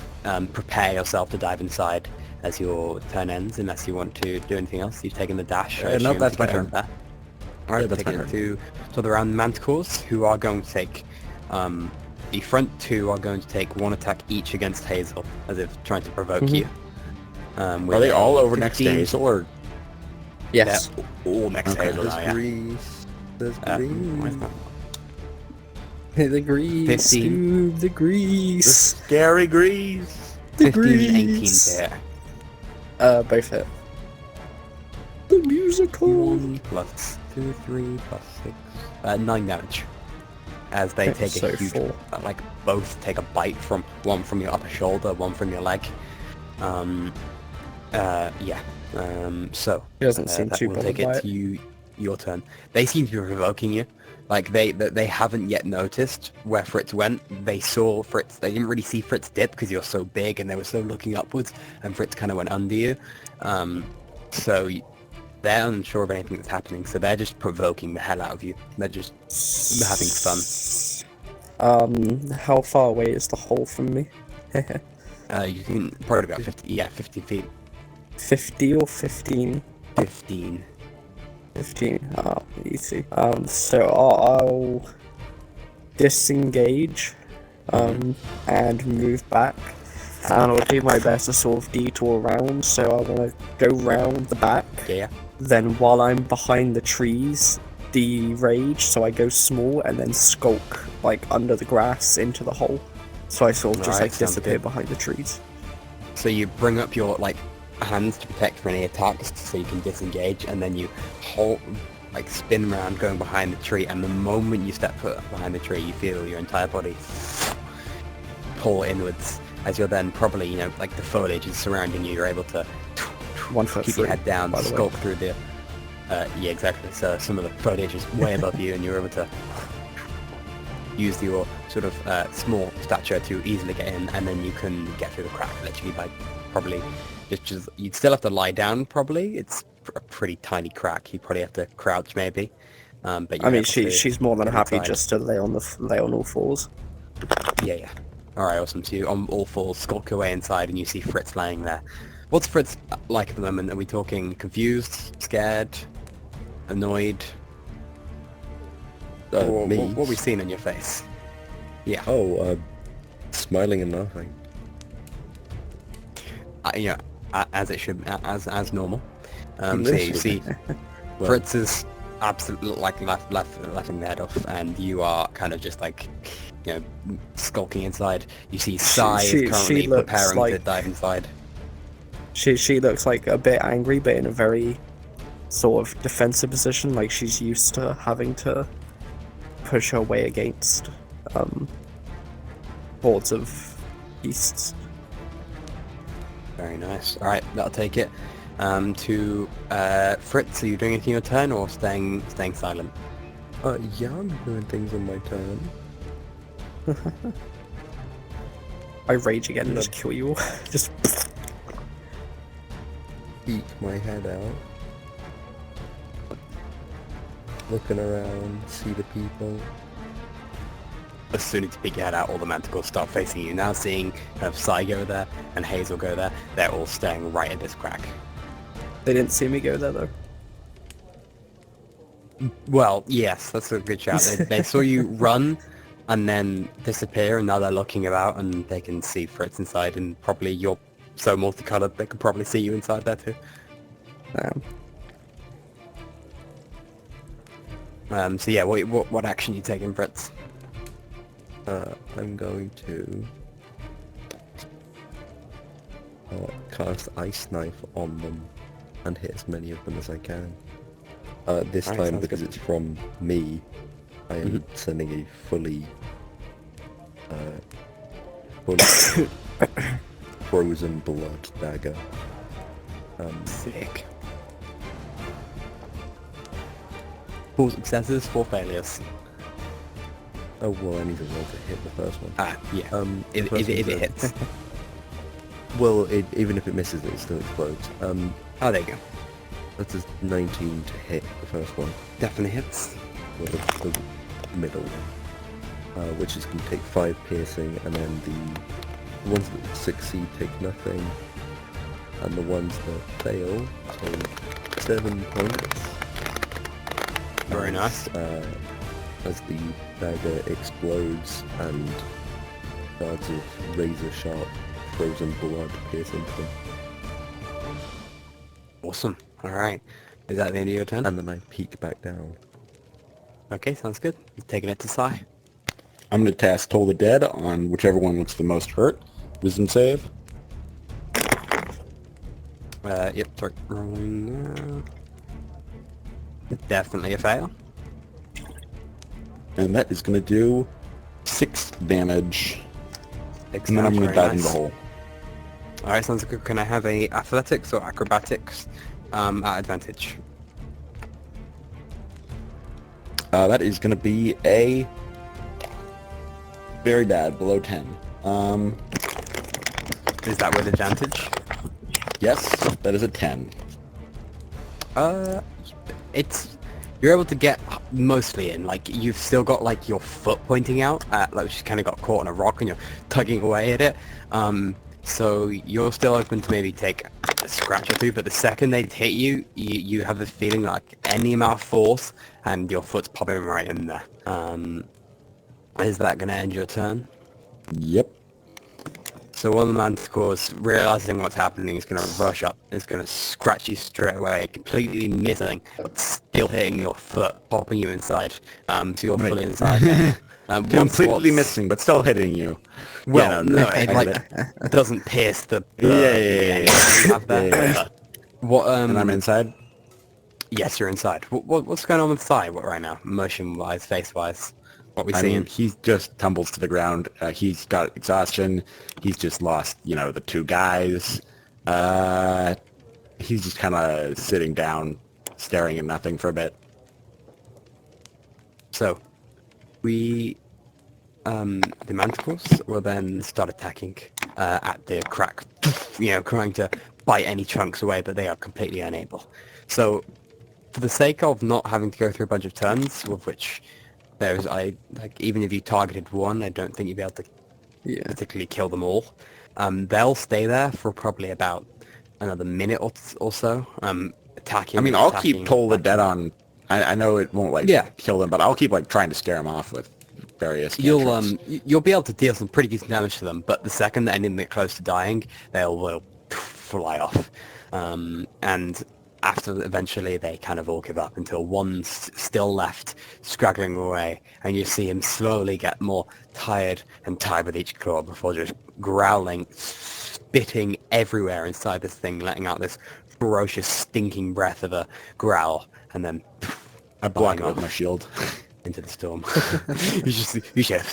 prepare yourself to dive inside as your turn ends, unless you want to do anything else. You've taken the dash. I No, assume, that's to my get turn. over there. Alright, that's my taking it turn. to the round Manticores, who are going to take... the front two are going to take one attack each against Hazel, as if trying to provoke you. Are they all over next to 15. Hazel, or Yes. They're all next to Hazel There's now, yeah. grease. There's Why is grease. that? The grease, 15. dude, the the grease, scary grease? the 15 and 18 grease. to hit. Both hit. The musical. 1 plus 2, 3 plus 6, 9 damage. As they take So a huge, 4. both take a bite from one from your upper shoulder, one from your leg. Yeah. So He doesn't seem that too will bothered take by it to you, your turn. They seem to be provoking you. Like they haven't yet noticed where Fritz went. They saw Fritz. They didn't really see Fritz dip because you're so big and they were so looking upwards, and Fritz kind of went under you. So they're unsure of anything that's happening. So they're just provoking the hell out of you. They're just having fun. How far away is the hole from me? You can probably about 50. Yeah, 50 feet. 50 or 15? 15. 15. Oh, easy. So I'll disengage, and move back. And I'll do my best to sort of detour around, so I want to go round the back. Yeah. Then while I'm behind the trees, de-rage, so I go small and then skulk, like, under the grass into the hole. So I sort of just, Alright, like, sounds disappear good. behind the trees. So you bring up your hands to protect from any attacks, so you can disengage, and then you like spin around going behind the tree, and the moment you step foot behind the tree, you feel your entire body pull inwards, as you're then probably, you know, like the foliage is surrounding you, you're able to 1 foot keep free, your head down, by the way. skulk through the... yeah, exactly. So some of the foliage is way above you, and you're able to use your sort of small stature to easily get in, and then you can get through the crack literally by probably just you'd still have to lie down probably. It's a pretty tiny crack. You probably have to crouch maybe. But I you're mean, able to she's more than get happy inside. just to lay on all fours. Yeah. All right, awesome. So you on all fours skulk your way inside, and you see Fritz laying there. What's Fritz like at the moment? Are we talking confused, scared, annoyed? Me? What we seen on your face? Yeah. Oh, smiling and laughing. Yeah, as it should, as normal. So you Literally. see, Well- Fritz is absolutely like laughing their head off, and you are kind of just like, you know, skulking inside. You see, Sai she is currently looks preparing to like- dive inside. She looks like a bit angry, but in a very sort of defensive position, like she's used to having to push her way against hordes of beasts. Very nice. All right, that'll take it. To Fritz, are you doing anything on your turn or staying silent? Yeah, I'm doing things on my turn. I rage again and just kill you all. Just Peek my head out. Looking around, see the people. As soon as you peek your head out, all the Manticores start facing you. Now seeing kind of Sai go there and Hazel go there, they're all staring right at this crack. they didn't see me go there though. Well, yes, that's a good shout. They saw you run and then disappear, and now they're looking about and they can see Fritz inside, and probably you're so multicolored they could probably see you inside there too. So yeah, what action you taking, Fritz? I'm going to cast Ice Knife on them and hit as many of them as I can. This Alright, time, sounds because good. it's from me, I am sending a fully frozen blood dagger. Sick. 4 successes, 4 failures. Oh well, I need to roll to hit the first one. Ah, yeah. The If first it one's a- hits. Well, even if it misses, it still explodes. Oh, there you go. That's a 19 to hit the first one. Definitely hits. Well, the middle one, which is going to take 5 piercing, and then the ones that succeed take nothing, and the ones that fail take 7 points. Very nice. As the dagger explodes and shards of razor-sharp frozen blood pierce into them. Awesome. Alright. Is that the end of your turn? And then I peek back down. Okay, sounds good. You're taking it to Sai. I'm going to cast Toll the Dead on whichever one looks the most hurt. Wisdom save. Yep, sorry. Rolling now. Definitely a fail. And that is going to do 6 damage. Six And then I'm damage, going to very dive in the nice. hole. Alright, sounds good. Can I have a athletics or acrobatics at advantage? That is going to be a very bad, below 10. Is that with advantage? Yes, that is a 10. You're able to get mostly in. Like, you've still got like your foot pointing out, like she's kind of got caught on a rock and you're tugging away at it. So you're still open to maybe take a scratch or two, but the second they hit you, you have the feeling like any amount of force and your foot's popping right in there. Is that going to end your turn? Yep. So one of the Manticores, realizing what's happening, is going to rush up. It's going to scratch you straight away, completely missing, but still hitting your foot, popping you inside. So you're fully inside. Completely missing, but still hitting you. Well, Yeah, no, I it get like it. doesn't pierce the. Yeah. You have that. Yeah. What? And I'm inside? Yes, you're inside. What's going on with Sai right now? Motion-wise, face-wise? What we I seeing? mean, he just tumbles to the ground. He's got exhaustion. He's just lost, the two guys. He's just kind of sitting down, staring at nothing for a bit. So, the Manticores will then start attacking at the crack, trying to bite any chunks away, but they are completely unable. So, for the sake of not having to go through a bunch of turns, with which even if you targeted one, I don't think you'd be able to particularly kill them all. They'll stay there for probably about another minute or so, attacking. I mean, I'll keep Toll the Dead on. I know it won't kill them, but I'll keep trying to scare them off with various. Cantrips. You'll be able to deal some pretty decent damage to them, but the second that anything gets close to dying, will fly off. And after eventually they kind of all give up until one's still left, straggling away, and you see him slowly get more tired and tired with each claw before just growling, spitting everywhere inside this thing, letting out this ferocious, stinking breath of a growl, and then I block it with my shield into the storm. you just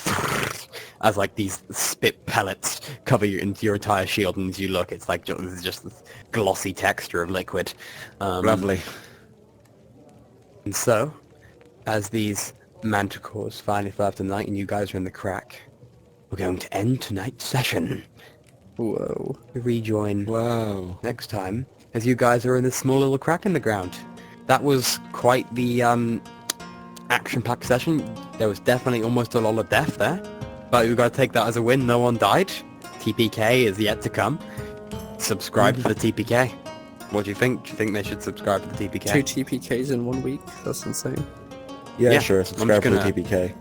as these spit pellets cover you into your entire shield, and as you look, it's just this glossy texture of liquid. Lovely. And so, as these Manticores finally fly up tonight, and you guys are in the crack, we're going to end tonight's session. Whoa. Rejoin Whoa. next time, as you guys are in this small little crack in the ground. That was quite the action-packed session. There was definitely almost a lot of death there, but we've got to take that as a win. No one died. TPK is yet to come. Subscribe to the TPK. What do you think? Do you think they should subscribe to the TPK? 2 TPKs in 1 week? That's insane. Yeah, Yeah, sure. Subscribe to the TPK.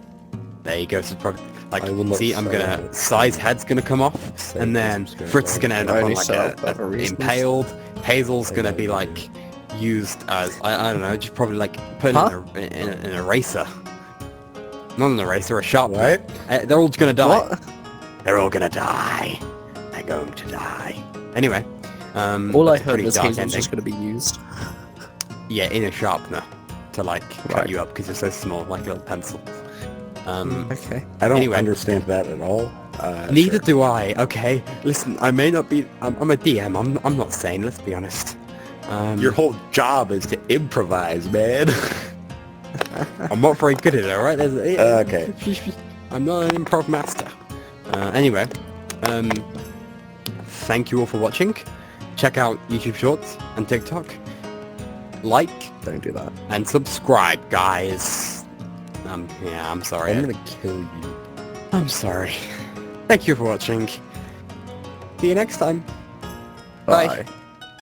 There you go. Subscribe. I will not See, I'm say gonna it. Sai's head's gonna come off, and then Fritz is gonna end up on Only set up for reasons. impaled. Hazel's gonna be used as I don't know, just probably put in an eraser. Not an eraser, a sharpener. What? They're all gonna die. What? They're all gonna die. They're going to die. Anyway, All I it's a heard pretty was dark Hazel's ending. just going to be used. Yeah, in a sharpener to cut Right. you up because you're so small, like a little pencil. Okay. I don't Anyway. understand that at all. Neither Sure. do I. Okay, listen, I may not be. I'm a DM. I'm not sane. Let's be honest. Your whole job is to improvise, man. I'm not very good at it. All right. Okay. I'm not an improv master. Anyway, thank you all for watching. Check out YouTube Shorts and TikTok. Like Don't do that. and subscribe, guys. Yeah, I'm sorry. I'm gonna kill you. I'm sorry. Thank you for watching. See you next time. Bye. Bye.